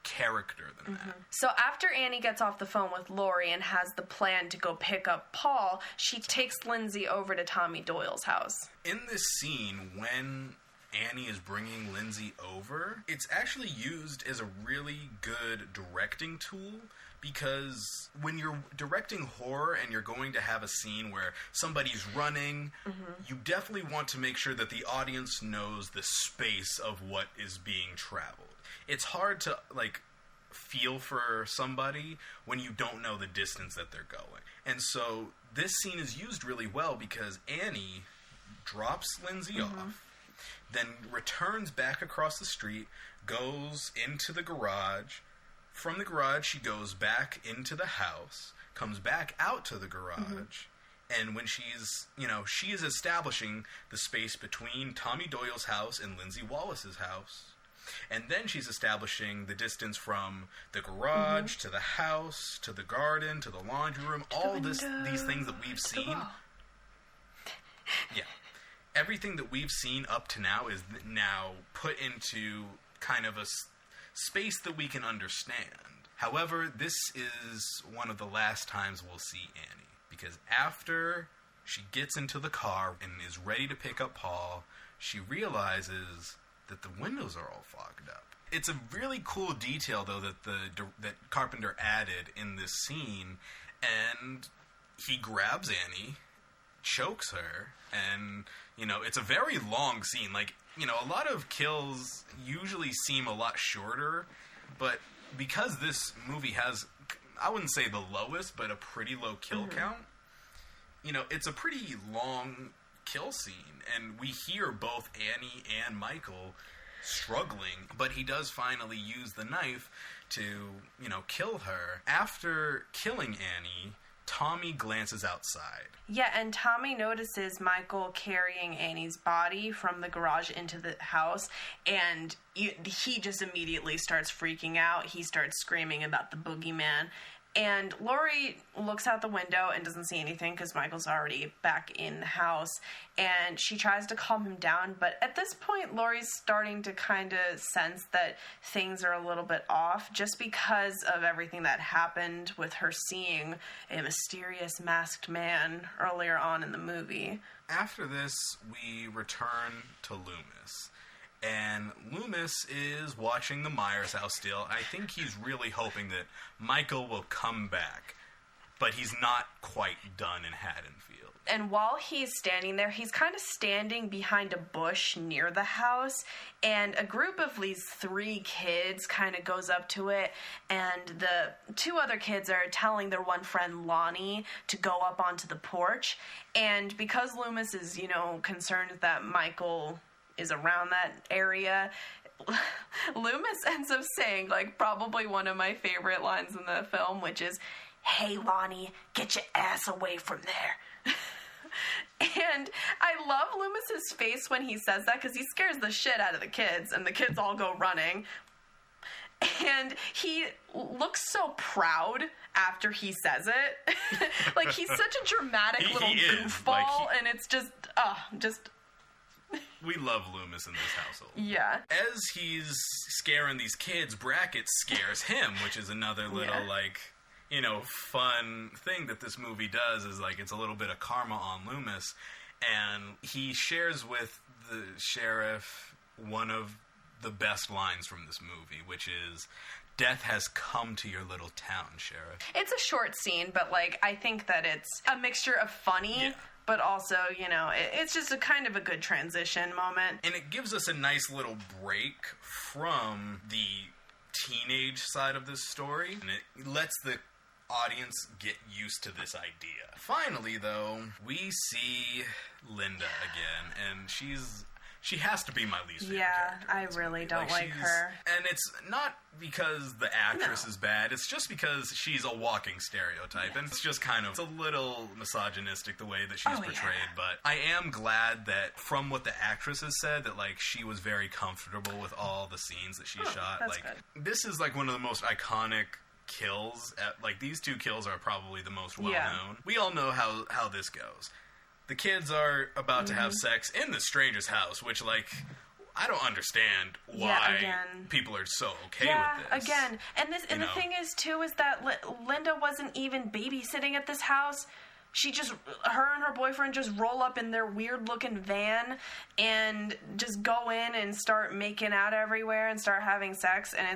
character than that. So after Annie gets off the phone with Laurie and has the plan to go pick up Paul, she takes Lindsay over to Tommy Doyle's house. In this scene, when Annie is bringing Lindsay over, it's actually used as a really good directing tool, because when you're directing horror and you're going to have a scene where somebody's running, you definitely want to make sure that the audience knows the space of what is being traveled. It's hard to, like, feel for somebody when you don't know the distance that they're going. And so this scene is used really well because Annie drops Lindsay off, then returns back across the street, goes into the garage. From the garage, she goes back into the house, comes back out to the garage, and when she's, you know, she is establishing the space between Tommy Doyle's house and Lindsay Wallace's house. And then she's establishing the distance from the garage to the house, to the garden, to the laundry room, all these things that we've seen. Yeah. Everything that we've seen up to now is now put into kind of a space that we can understand. However, this is one of the last times we'll see Annie, because after she gets into the car and is ready to pick up Paul, she realizes that the windows are all fogged up. It's a really cool detail, though, that Carpenter added in this scene, and he grabs Annie, chokes her, and, you know, it's a very long scene. Like, you know, a lot of kills usually seem a lot shorter, but because this movie has, I wouldn't say the lowest, but a pretty low kill count, you know, it's a pretty long kill scene, and we hear both Annie and Michael struggling, but he does finally use the knife to, you know, kill her. After killing Annie, Tommy glances outside. Yeah, and Tommy notices Michael carrying Annie's body from the garage into the house, and he just immediately starts freaking out. He starts screaming about the boogeyman. And Laurie looks out the window and doesn't see anything because Michael's already back in the house. And she tries to calm him down. But at this point, Laurie's starting to kind of sense that things are a little bit off just because of everything that happened with her seeing a mysterious masked man earlier on in the movie. After this, we return to Loomis. And Loomis is watching the Myers house still. I think he's really hoping that Michael will come back. but he's not quite done in Haddonfield. And while he's standing there, he's kind of standing behind a bush near the house, and a group of these 3 kids kind of goes up to it, and the 2 other kids are telling their one friend, Lonnie, to go up onto the porch. And because Loomis is, concerned that Michael is around that area, Loomis ends up saying, probably one of my favorite lines in the film, which is, "Hey, Lonnie, get your ass away from there." And I love Loomis's face when he says that, because he scares the shit out of the kids, and the kids all go running. And he looks so proud after he says it. He's such a dramatic little goofball, and it's just... We love Loomis in this household. Yeah. As he's scaring these kids, Brackett scares him, which is another little, fun thing that this movie does is, it's a little bit of karma on Loomis. And he shares with the sheriff one of the best lines from this movie, which is, "Death has come to your little town, Sheriff." It's a short scene, but, I think that it's a mixture of funny, but also, it's just a kind of a good transition moment. And it gives us a nice little break from the teenage side of this story, and it lets the audience get used to this idea. Finally, though, we see Linda again, and she has to be my least favorite character. Yeah, I really don't like her. And it's not because the actress is bad, it's just because she's a walking stereotype, and it's just it's a little misogynistic the way that she's portrayed, but I am glad that from what the actress has said, that, she was very comfortable with all the scenes that she shot. That's good. This is, one of the most iconic kills. These 2 kills are probably the most well-known. We all know how this goes. The kids are about to have sex in the stranger's house, which, I don't understand why people are so okay with this. Again. And the thing is, too, is that Linda wasn't even babysitting at this house. Her and her boyfriend just roll up in their weird-looking van and just go in and start making out everywhere and start having sex, and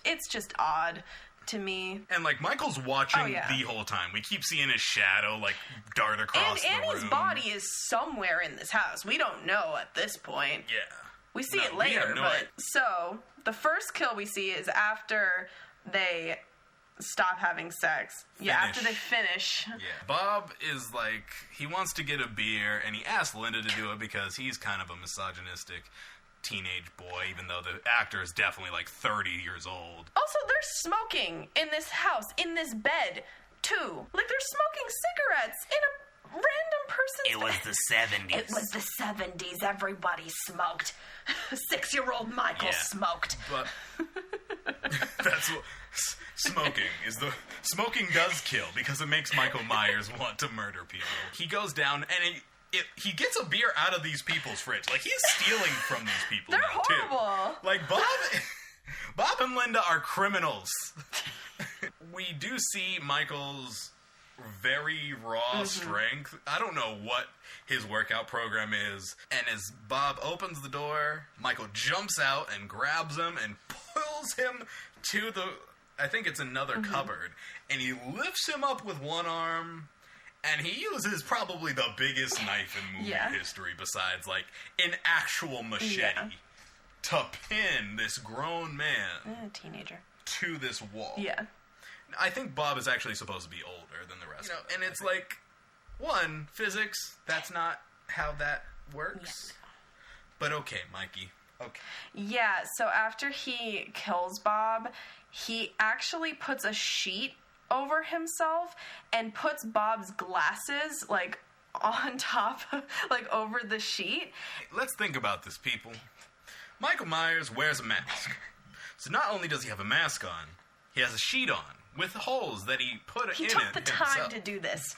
it's just odd to me. And, Michael's watching the whole time. We keep seeing his shadow, dart across the room. And Annie's body is somewhere in this house. We don't know at this point. Yeah. We see it later, So, the first kill we see is after they stop having sex. Yeah, after they finish. Yeah. Bob is he wants to get a beer, and he asks Linda to do it because he's kind of a misogynistic teenage boy, even though the actor is definitely 30 years old. Also, they're smoking in this house, in this bed, too. They're smoking cigarettes in a random person's bed. It was the 70s. It was the 70s. Everybody smoked. 6-year-old Michael smoked. But that's what... Smoking does kill, because it makes Michael Myers want to murder people. He goes down, and he gets a beer out of these people's fridge. He's stealing from these people. They're now, horrible. Too. Bob and Linda are criminals. We do see Michael's very raw strength. I don't know what his workout program is. And as Bob opens the door, Michael jumps out and grabs him and pulls him to I think it's another cupboard. And he lifts him up with one arm. And he uses probably the biggest knife in movie history, besides, an actual machete, to pin this grown man, teenager, to this wall. Yeah. I think Bob is actually supposed to be older than the rest of them. And it's one, physics, that's not how that works. Yeah. But okay, Mikey. Okay. Yeah, so after he kills Bob, he actually puts a sheet over himself and puts Bob's glasses on top, over the sheet. Let's think about this, people. Michael Myers wears a mask. So not only does he have a mask on, he has a sheet on with holes that he put in it himself. He took the time to do this.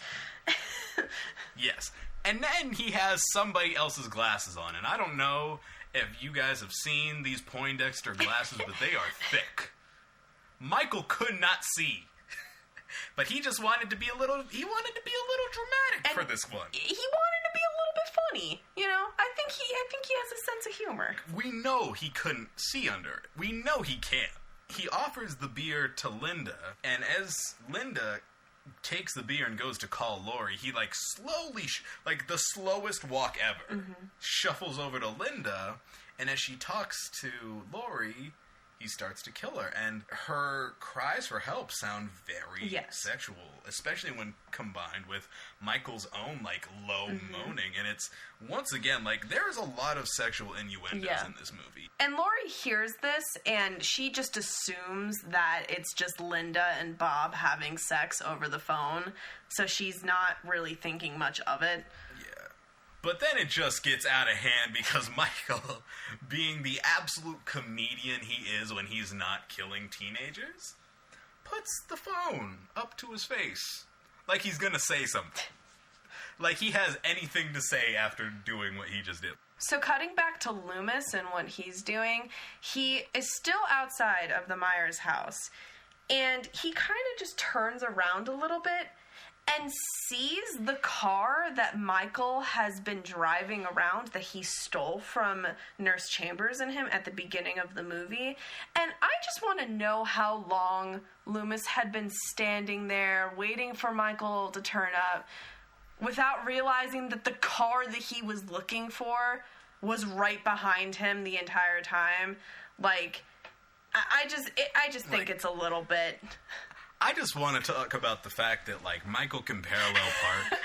Yes. And then he has somebody else's glasses on, and I don't know if you guys have seen these Poindexter glasses, but they are thick. Michael could not see. But he just wanted to be a little dramatic for this one. He wanted to be a little bit funny, I think he has a sense of humor. We know he couldn't see under it. We know he can't. He offers the beer to Linda, and as Linda takes the beer and goes to call Laurie, he, like, slowly, like, the slowest walk ever, shuffles over to Linda, and as she talks to Laurie, he starts to kill her, and her cries for help sound very sexual, especially when combined with Michael's own, like, low moaning, and it's, once again, like, there's a lot of sexual innuendos in this movie. And Laurie hears this, and she just assumes that it's just Linda and Bob having sex over the phone, so she's not really thinking much of it. But then it just gets out of hand because Michael, being the absolute comedian he is when he's not killing teenagers, puts the phone up to his face. Like he's gonna say something. Like he has anything to say after doing what he just did. So cutting back to Loomis and what he's doing, he is still outside of the Myers house. And he kind of just turns around a little bit and sees the car that Michael has been driving around that he stole from Nurse Chambers and him at the beginning of the movie. And I just want to know how long Loomis had been standing there waiting for Michael to turn up without realizing that the car that he was looking for was right behind him the entire time. Like, I just think it's a little bit... I just want to talk about the fact that, like, Michael can parallel park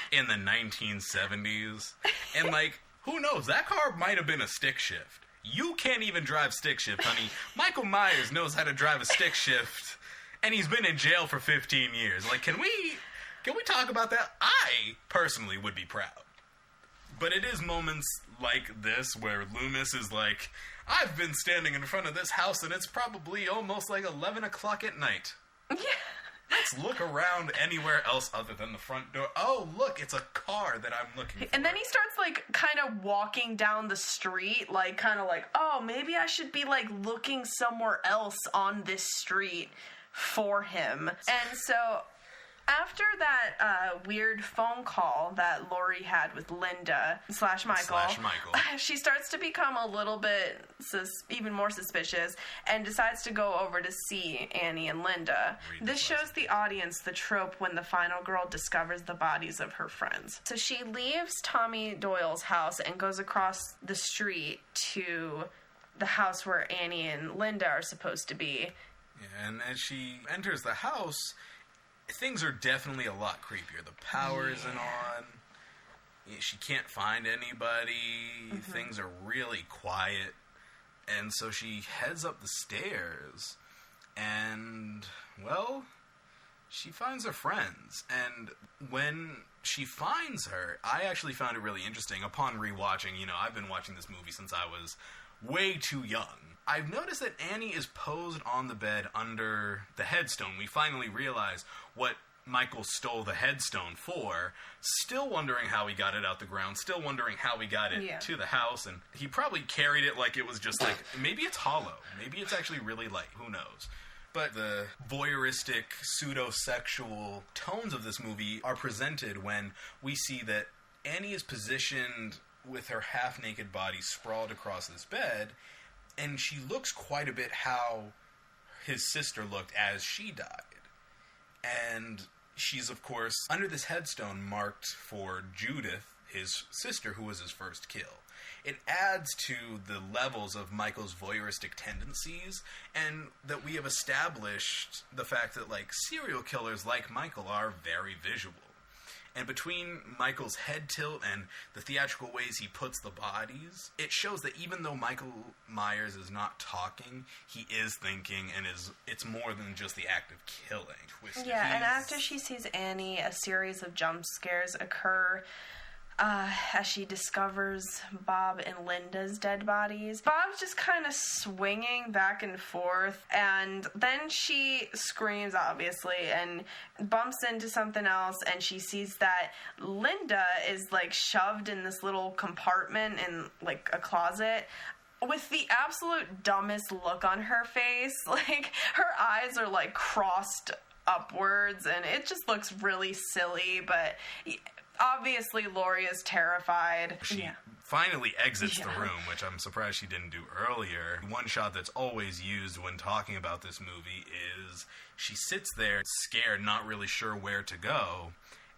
in the 1970s. And, like, who knows? That car might have been a stick shift. You can't even drive stick shift, honey. Michael Myers knows how to drive a stick shift, and he's been in jail for 15 years. Like, can we talk about that? I, personally, would be proud. But it is moments like this where Loomis is like, I've been standing in front of this house and it's probably almost like 11 o'clock at night. Yeah. Let's look around anywhere else other than the front door. Oh, look, it's a car that I'm looking for. And then he starts, like, kind of walking down the street, like, kind of like, oh, maybe I should be, like, looking somewhere else on this street for him. And so... after that weird phone call that Laurie had with Linda / Michael, she starts to become a little bit even more suspicious and decides to go over to see Annie and Linda. This shows the audience the trope when the final girl discovers the bodies of her friends. So she leaves Tommy Doyle's house and goes across the street to the house where Annie and Linda are supposed to be. Yeah, and as she enters the house... things are definitely a lot creepier. The power isn't on. She can't find anybody. Things are really quiet. And so she heads up the stairs. And, well, she finds her friends. And when she finds her, I actually found it really interesting. Upon rewatching, I've been watching this movie since I was way too young. I've noticed that Annie is posed on the bed under the headstone. We finally realize what Michael stole the headstone for. Still wondering how he got it out the ground. Still wondering how he got it to the house. And he probably carried it like it was just like, maybe it's hollow. Maybe it's actually really light. Who knows? But the voyeuristic, pseudo-sexual tones of this movie are presented when we see that Annie is positioned with her half-naked body sprawled across this bed, and she looks quite a bit how his sister looked as she died. And she's, of course, under this headstone marked for Judith, his sister, who was his first kill. It adds to the levels of Michael's voyeuristic tendencies, and that we have established the fact that, like, serial killers like Michael are very visual. And between Michael's head tilt and the theatrical ways he puts the bodies, it shows that even though Michael Myers is not talking, he is thinking, and it's more than just the act of killing. Yeah, and after she sees Annie, a series of jump scares occur as she discovers Bob and Linda's dead bodies. Bob's just kind of swinging back and forth, and then she screams, obviously, and bumps into something else, and she sees that Linda is, like, shoved in this little compartment in, like, a closet with the absolute dumbest look on her face. Like, her eyes are, like, crossed upwards, and it just looks really silly, but... obviously, Laurie is terrified. She finally exits the room, which I'm surprised she didn't do earlier. One shot that's always used when talking about this movie is she sits there scared, not really sure where to go,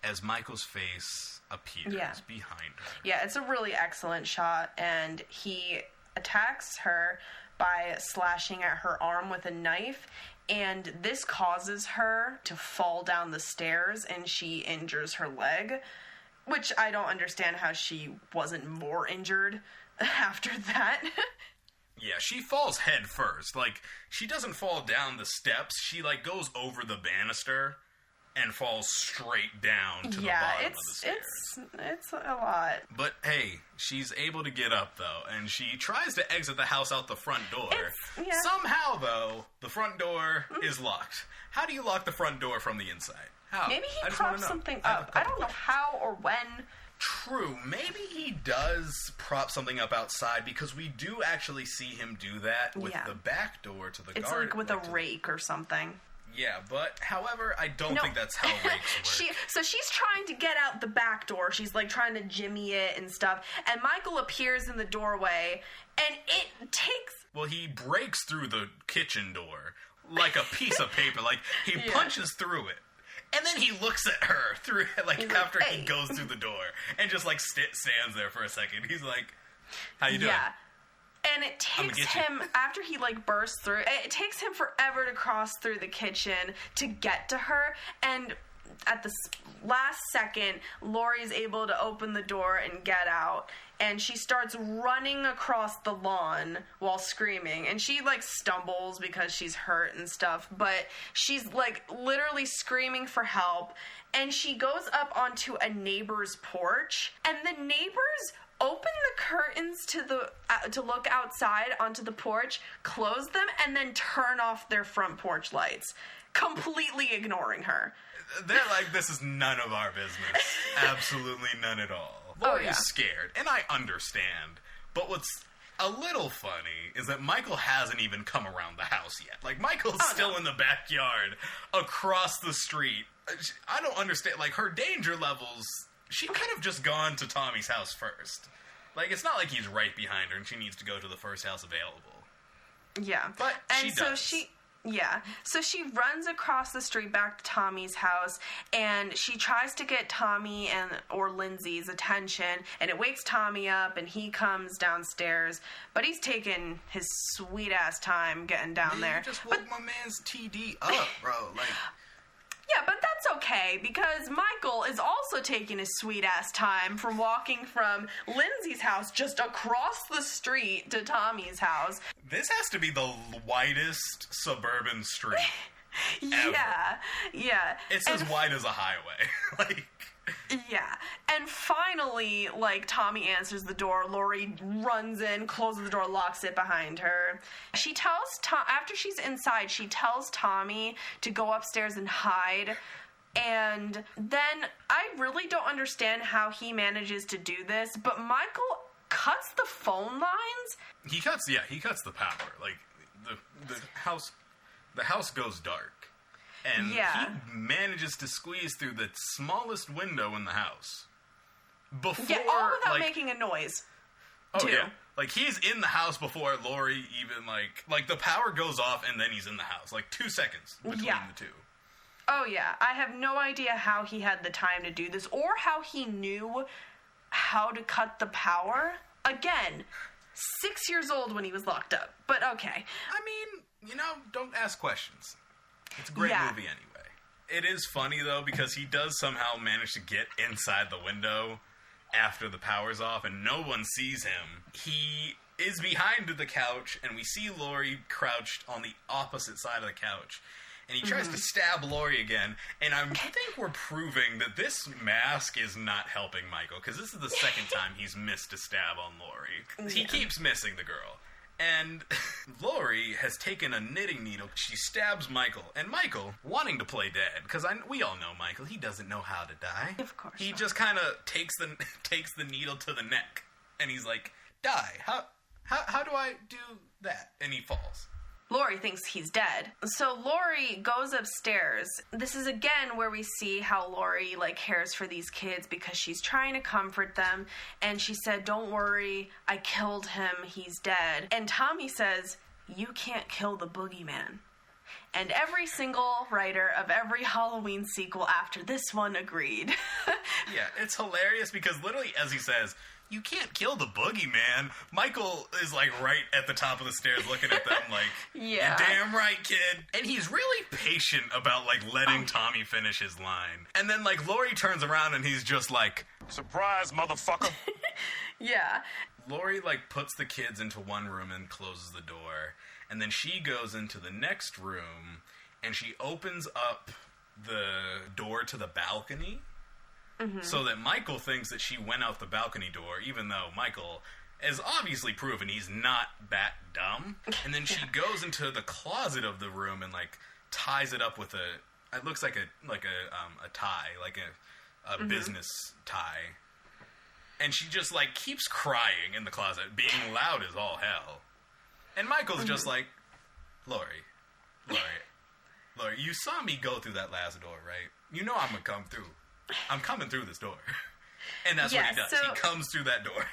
as Michael's face appears behind her. Yeah, it's a really excellent shot, and he attacks her by slashing at her arm with a knife, and this causes her to fall down the stairs, and she injures her leg, which I don't understand how she wasn't more injured after that. Yeah, she falls head first. Like, she doesn't fall down the steps. She, like, goes over the banister and falls straight down to the bottom of the stairs. It's a lot. But, hey, she's able to get up, though, and she tries to exit the house out the front door. Somehow, though, the front door is locked. How do you lock the front door from the inside? How? Maybe he propped something up. I don't know how or when. True. Maybe he does prop something up outside, because we do actually see him do that with the back door to the garden. It's like with a rake or something. Yeah, but, however, I don't think that's how rakes work. So she's trying to get out the back door. She's, like, trying to jimmy it and stuff. And Michael appears in the doorway, and it takes... Well, he breaks through the kitchen door like a piece of paper. Like, he punches through it. And then he looks at her through, like, after he goes through the door. And just, like, stands there for a second. He's like, how you doing? Yeah. And it takes him, after he, like, bursts through, it takes him forever to cross through the kitchen to get to her. And at the last second, Laurie's able to open the door and get out. And she starts running across the lawn while screaming. And she, like, stumbles because she's hurt and stuff. But she's, like, literally screaming for help. And she goes up onto a neighbor's porch. And the neighbors open the curtains to look outside onto the porch, close them, and then turn off their front porch lights, completely ignoring her. They're like, this is none of our business. Absolutely none at all. Laurie's scared, and I understand. But what's a little funny is that Michael hasn't even come around the house yet. Like, Michael's still in the backyard, across the street. I don't understand. Like, her danger levels... She could have just gone to Tommy's house first. Like, it's not like he's right behind her and she needs to go to the first house available. Yeah. But she does. So she runs across the street back to Tommy's house, and she tries to get Tommy or Lindsay's attention, and it wakes Tommy up, and he comes downstairs, but he's taking his sweet-ass time getting down there. You just woke my man's TD up, bro. Like... Yeah, but that's okay, because Michael is also taking his sweet-ass time from walking from Lindsay's house just across the street to Tommy's house. This has to be the widest suburban street ever. Yeah. It's as wide as a highway. Like... Yeah. And finally, like, Tommy answers the door. Laurie runs in, closes the door, locks it behind her. She tells after she's inside, she tells Tommy to go upstairs and hide. And then I really don't understand how he manages to do this, but Michael cuts the phone lines. He cuts the power. Like, the house goes dark. And he manages to squeeze through the smallest window in the house. Before, all without making a noise. Oh, yeah. Like, he's in the house before Laurie even, like, the power goes off and then he's in the house. Like, 2 seconds between the two. Oh, yeah. I have no idea how he had the time to do this or how he knew how to cut the power. Again, 6 years old when he was locked up. But, okay. I mean, don't ask questions. It's a great movie anyway. It is funny, though, because he does somehow manage to get inside the window after the power's off, and no one sees him. He is behind the couch, and we see Laurie crouched on the opposite side of the couch. And he tries to stab Laurie again, and I think we're proving that this mask is not helping Michael, because this is the second time he's missed a stab on Laurie. He keeps missing the girl. And Laurie has taken a knitting needle. She stabs Michael. And Michael, wanting to play dead, because we all know Michael, he doesn't know how to die. Of course. He just kind of takes the needle to the neck. And he's like, die. How do I do that? And he falls. Laurie thinks he's dead. So Laurie goes upstairs. This is again where we see how Laurie like cares for these kids because she's trying to comfort them. And she said, "Don't worry, I killed him. He's dead." And Tommy says, "You can't kill the boogeyman." And every single writer of every Halloween sequel after this one agreed. Yeah, it's hilarious because literally as he says, "You can't kill the boogeyman," Michael is like right at the top of the stairs looking at them like, Yeah. "You're damn right, kid." And he's really patient about like letting Tommy finish his line. And then like Laurie turns around and he's just like, Surprise, motherfucker. Yeah. Laurie like puts the kids into one room and closes the door. And then she goes into the next room and she opens up the door to the balcony. So that Michael thinks that she went out the balcony door, even though Michael is obviously proven he's not that dumb. And then she goes into the closet of the room and like ties it up with it looks like a tie, like a business tie. And she just like keeps crying in the closet, being loud as all hell. And Michael's just like, Laurie, you saw me go through that last door, right? You know I'm gonna come through. I'm coming through this door. And that's what he does. He comes through that door.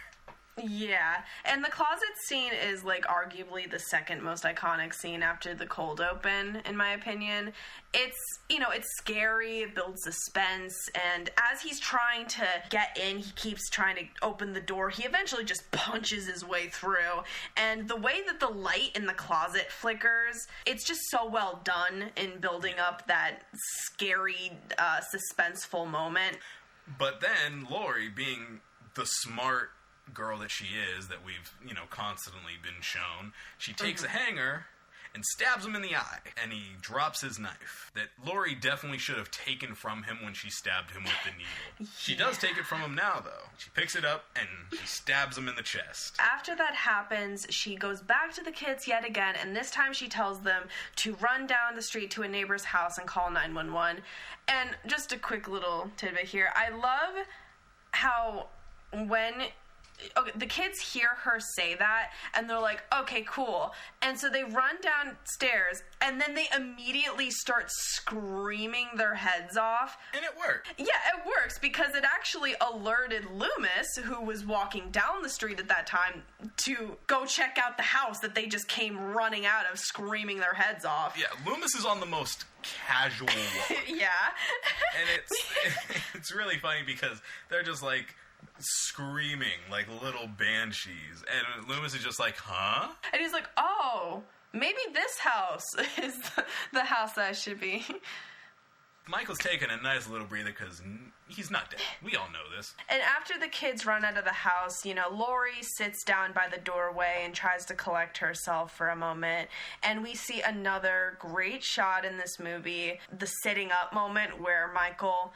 Yeah, and the closet scene is, like, arguably the second most iconic scene after the cold open, in my opinion. It's, you know, it's scary, it builds suspense, and as he's trying to get in, he keeps trying to open the door. He eventually just punches his way through, and the way that the light in the closet flickers, it's just so well done in building up that scary, suspenseful moment. But then, Laurie, being the smart girl that she is, that we've, you know, constantly been shown, she takes a hanger and stabs him in the eye, and he drops his knife that Laurie definitely should have taken from him when she stabbed him with the needle. She does take it from him now, though. She picks it up and she stabs him in the chest. After that happens, she goes back to the kids yet again, and this time she tells them to run down the street to a neighbor's house and call 911. And just a quick little tidbit here. I love how when the kids hear her say that, and they're like, okay, cool. And so they run downstairs, and then they immediately start screaming their heads off. And it worked. Yeah, it works, because it actually alerted Loomis, who was walking down the street at that time, to go check out the house that they just came running out of, screaming their heads off. Yeah, Loomis is on the most casual walk. Yeah. And it's really funny because they're just like screaming like little banshees, and Loomis is just like, huh? And he's like, oh, maybe this house is the house I should be. Michael's taking a nice little breather because he's not dead. We all know this. And after the kids run out of the house, you know, Laurie sits down by the doorway and tries to collect herself for a moment. And we see another great shot in this movie, the sitting up moment where Michael,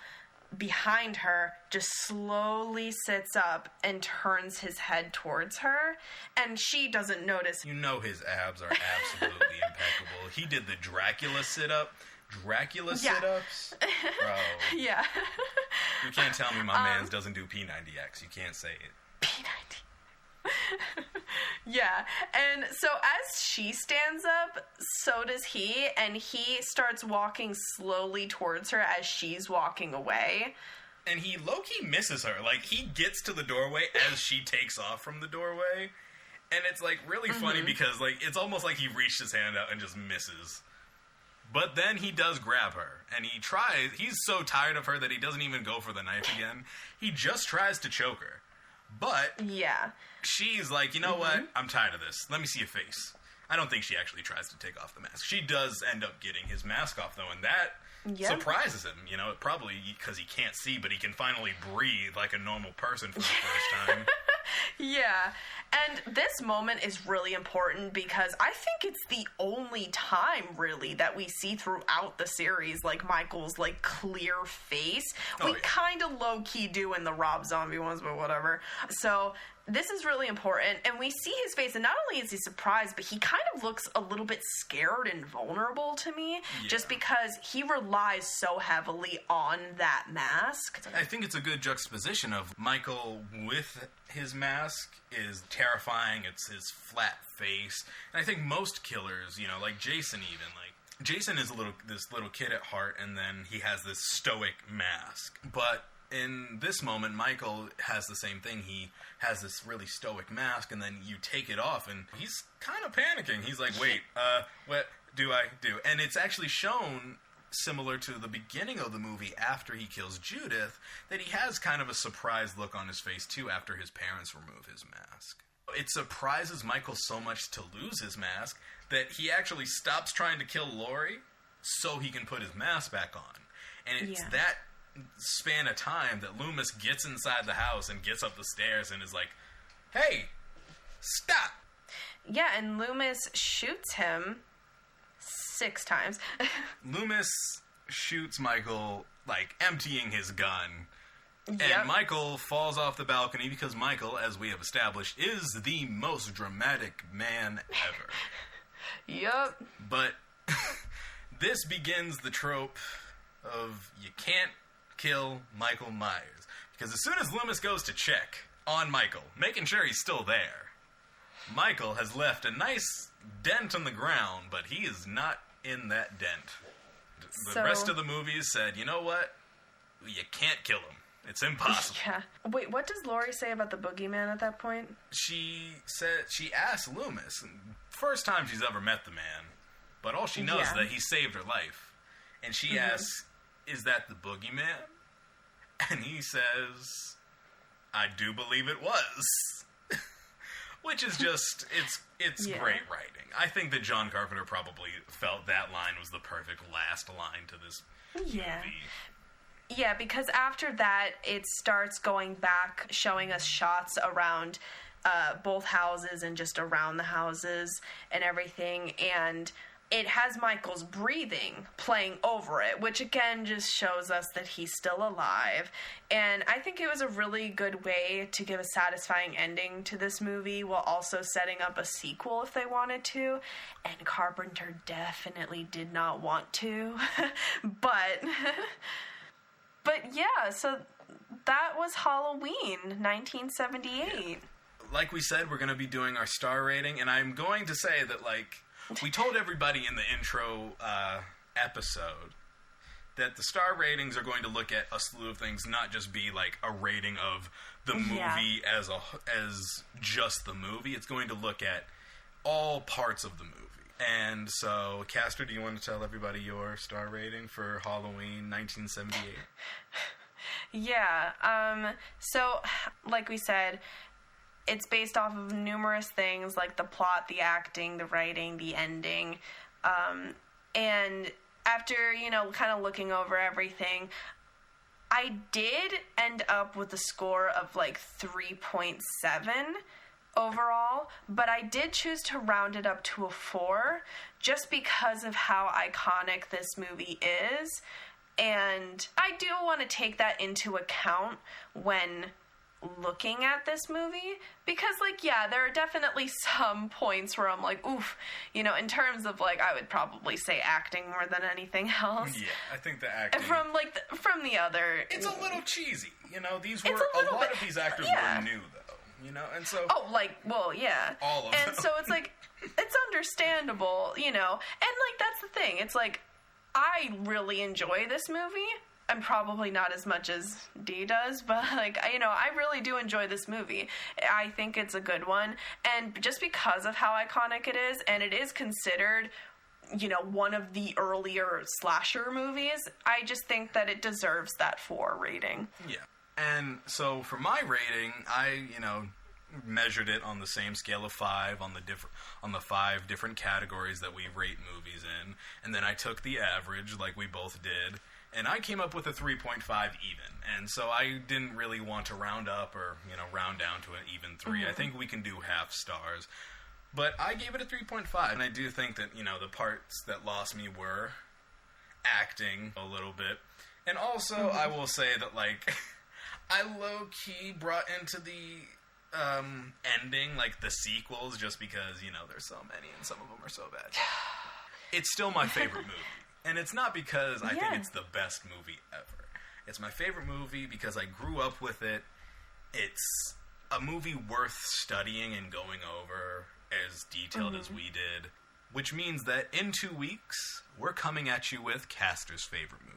behind her, just slowly sits up and turns his head towards her, and she doesn't notice. You know his abs are absolutely impeccable. He did the Dracula sit-up. Sit-ups? Bro. Yeah. You can't tell me my mans doesn't do P90X. You can't say it. P90. Yeah, and so as she stands up, so does he, and he starts walking slowly towards her as she's walking away. And he low-key misses her. Like, he gets to the doorway as she takes off from the doorway, and it's, like, really funny because, like, it's almost like he reached his hand out and just misses. But then he does grab her, and he tries. He's so tired of her that he doesn't even go for the knife again. He just tries to choke her. But yeah, she's like, you know what? I'm tired of this. Let me see your face. I don't think she actually tries to take off the mask. She does end up getting his mask off, though, and that surprises him. You know, probably because he can't see, but he can finally breathe like a normal person for the first time. Yeah, and this moment is really important because I think it's the only time, really, that we see throughout the series, like, Michael's, like, clear face. We kind of low-key do in the Rob Zombie ones, but whatever. So this is really important, and we see his face, and not only is he surprised, but he kind of looks a little bit scared and vulnerable to me, just because he relies so heavily on that mask. I think it's a good juxtaposition of Michael with his mask is terrifying. It's his flat face, and I think most killers, you know, like Jason even, like, Jason is this little kid at heart, and then he has this stoic mask. But in this moment, Michael has the same thing. He has this really stoic mask, and then you take it off, and he's kind of panicking. He's like, wait, what do I do? And it's actually shown, similar to the beginning of the movie after he kills Judith, that he has kind of a surprised look on his face, too, after his parents remove his mask. It surprises Michael so much to lose his mask that he actually stops trying to kill Laurie so he can put his mask back on. And it's that span of time that Loomis gets inside the house and gets up the stairs and is like, hey, stop! Yeah, and Loomis shoots him 6 times. Loomis shoots Michael, like, emptying his gun. Yep. And Michael falls off the balcony because Michael, as we have established, is the most dramatic man ever. Yep. But this begins the trope of you can't kill Michael Myers. Because as soon as Loomis goes to check on Michael, making sure he's still there, Michael has left a nice dent on the ground, but he is not in that dent. The rest of the movie said, you know what? You can't kill him. It's impossible. Yeah. Wait, what does Laurie say about the boogeyman at that point? She asked Loomis, first time she's ever met the man, but all she knows is that he saved her life. And she asks, is that the boogeyman? And he says, I do believe it was. Which is just, it's great writing. I think that John Carpenter probably felt that line was the perfect last line to this movie. Yeah, because after that, it starts going back, showing us shots around both houses and just around the houses and everything, and it has Michael's breathing playing over it, which again just shows us that he's still alive. And I think it was a really good way to give a satisfying ending to this movie while also setting up a sequel if they wanted to. And Carpenter definitely did not want to. But yeah, so that was Halloween, 1978. Yeah. Like we said, we're going to be doing our star rating, and I'm going to say that, like, we told everybody in the intro episode that the star ratings are going to look at a slew of things, not just be like a rating of the movie as just the movie. It's going to look at all parts of the movie. And so, Castor, do you want to tell everybody your star rating for Halloween 1978? Yeah. So, like we said, it's based off of numerous things, like the plot, the acting, the writing, the ending. And after, kind of looking over everything, I did end up with a score of like 3.7 overall, but I did choose to round it up to a 4 just because of how iconic this movie is. And I do want to take that into account when looking at this movie, because there are definitely some points where I'm like, oof, in terms of I would probably say acting more than anything else. Yeah, I think the acting from the other, it's a little cheesy. These were a lot of these actors were new though. And so... Oh, yeah. All of them. And so it's it's understandable, and that's the thing. It's I really enjoy this movie. I'm probably not as much as Dee does, but I really do enjoy this movie. I think it's a good one. And just because of how iconic it is, and it is considered, one of the earlier slasher movies, I just think that it deserves that 4 rating. Yeah. And so for my rating, I, measured it on the same scale of 5 on the 5 different categories that we rate movies in, and then I took the average like we both did, and I came up with a 3.5 even. And so I didn't really want to round up or, round down to an even 3. Mm-hmm. I think we can do half stars. But I gave it a 3.5, and I do think that, the parts that lost me were acting a little bit. And also, I will say that, I low-key brought into the ending like the sequels just because, you know, there's so many and some of them are so bad. It's still my favorite movie. And it's not because I think it's the best movie ever. It's my favorite movie because I grew up with it. It's a movie worth studying and going over as detailed as we did. Which means that in 2 weeks, we're coming at you with Castor's favorite movie.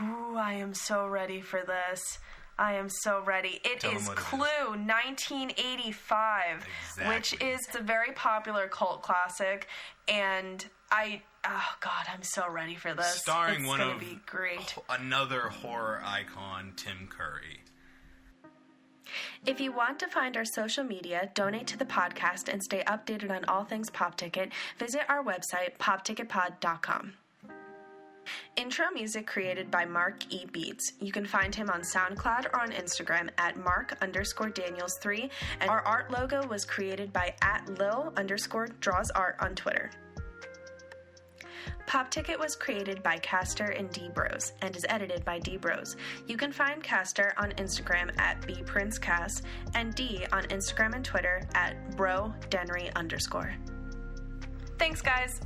Ooh, I am so ready for this. I am so ready. It is Clue, 1985, which is a very popular cult classic, and I'm so ready for this. Starring it's one gonna of be great. Another horror icon, Tim Curry. If you want to find our social media, donate to the podcast, and stay updated on all things PopTicket, visit our website, popticketpod.com. Intro music created by Mark E. Beats. You can find him on SoundCloud or on Instagram at Mark_Daniels3, and our art logo was created by @Lil_DrawsArt on Twitter. PopTicket was created by Castor and D. Brose and is edited by D. Brose. You can find Castor on Instagram at BPrinceCast and D on Instagram and Twitter at BroDenry_. Thanks, guys!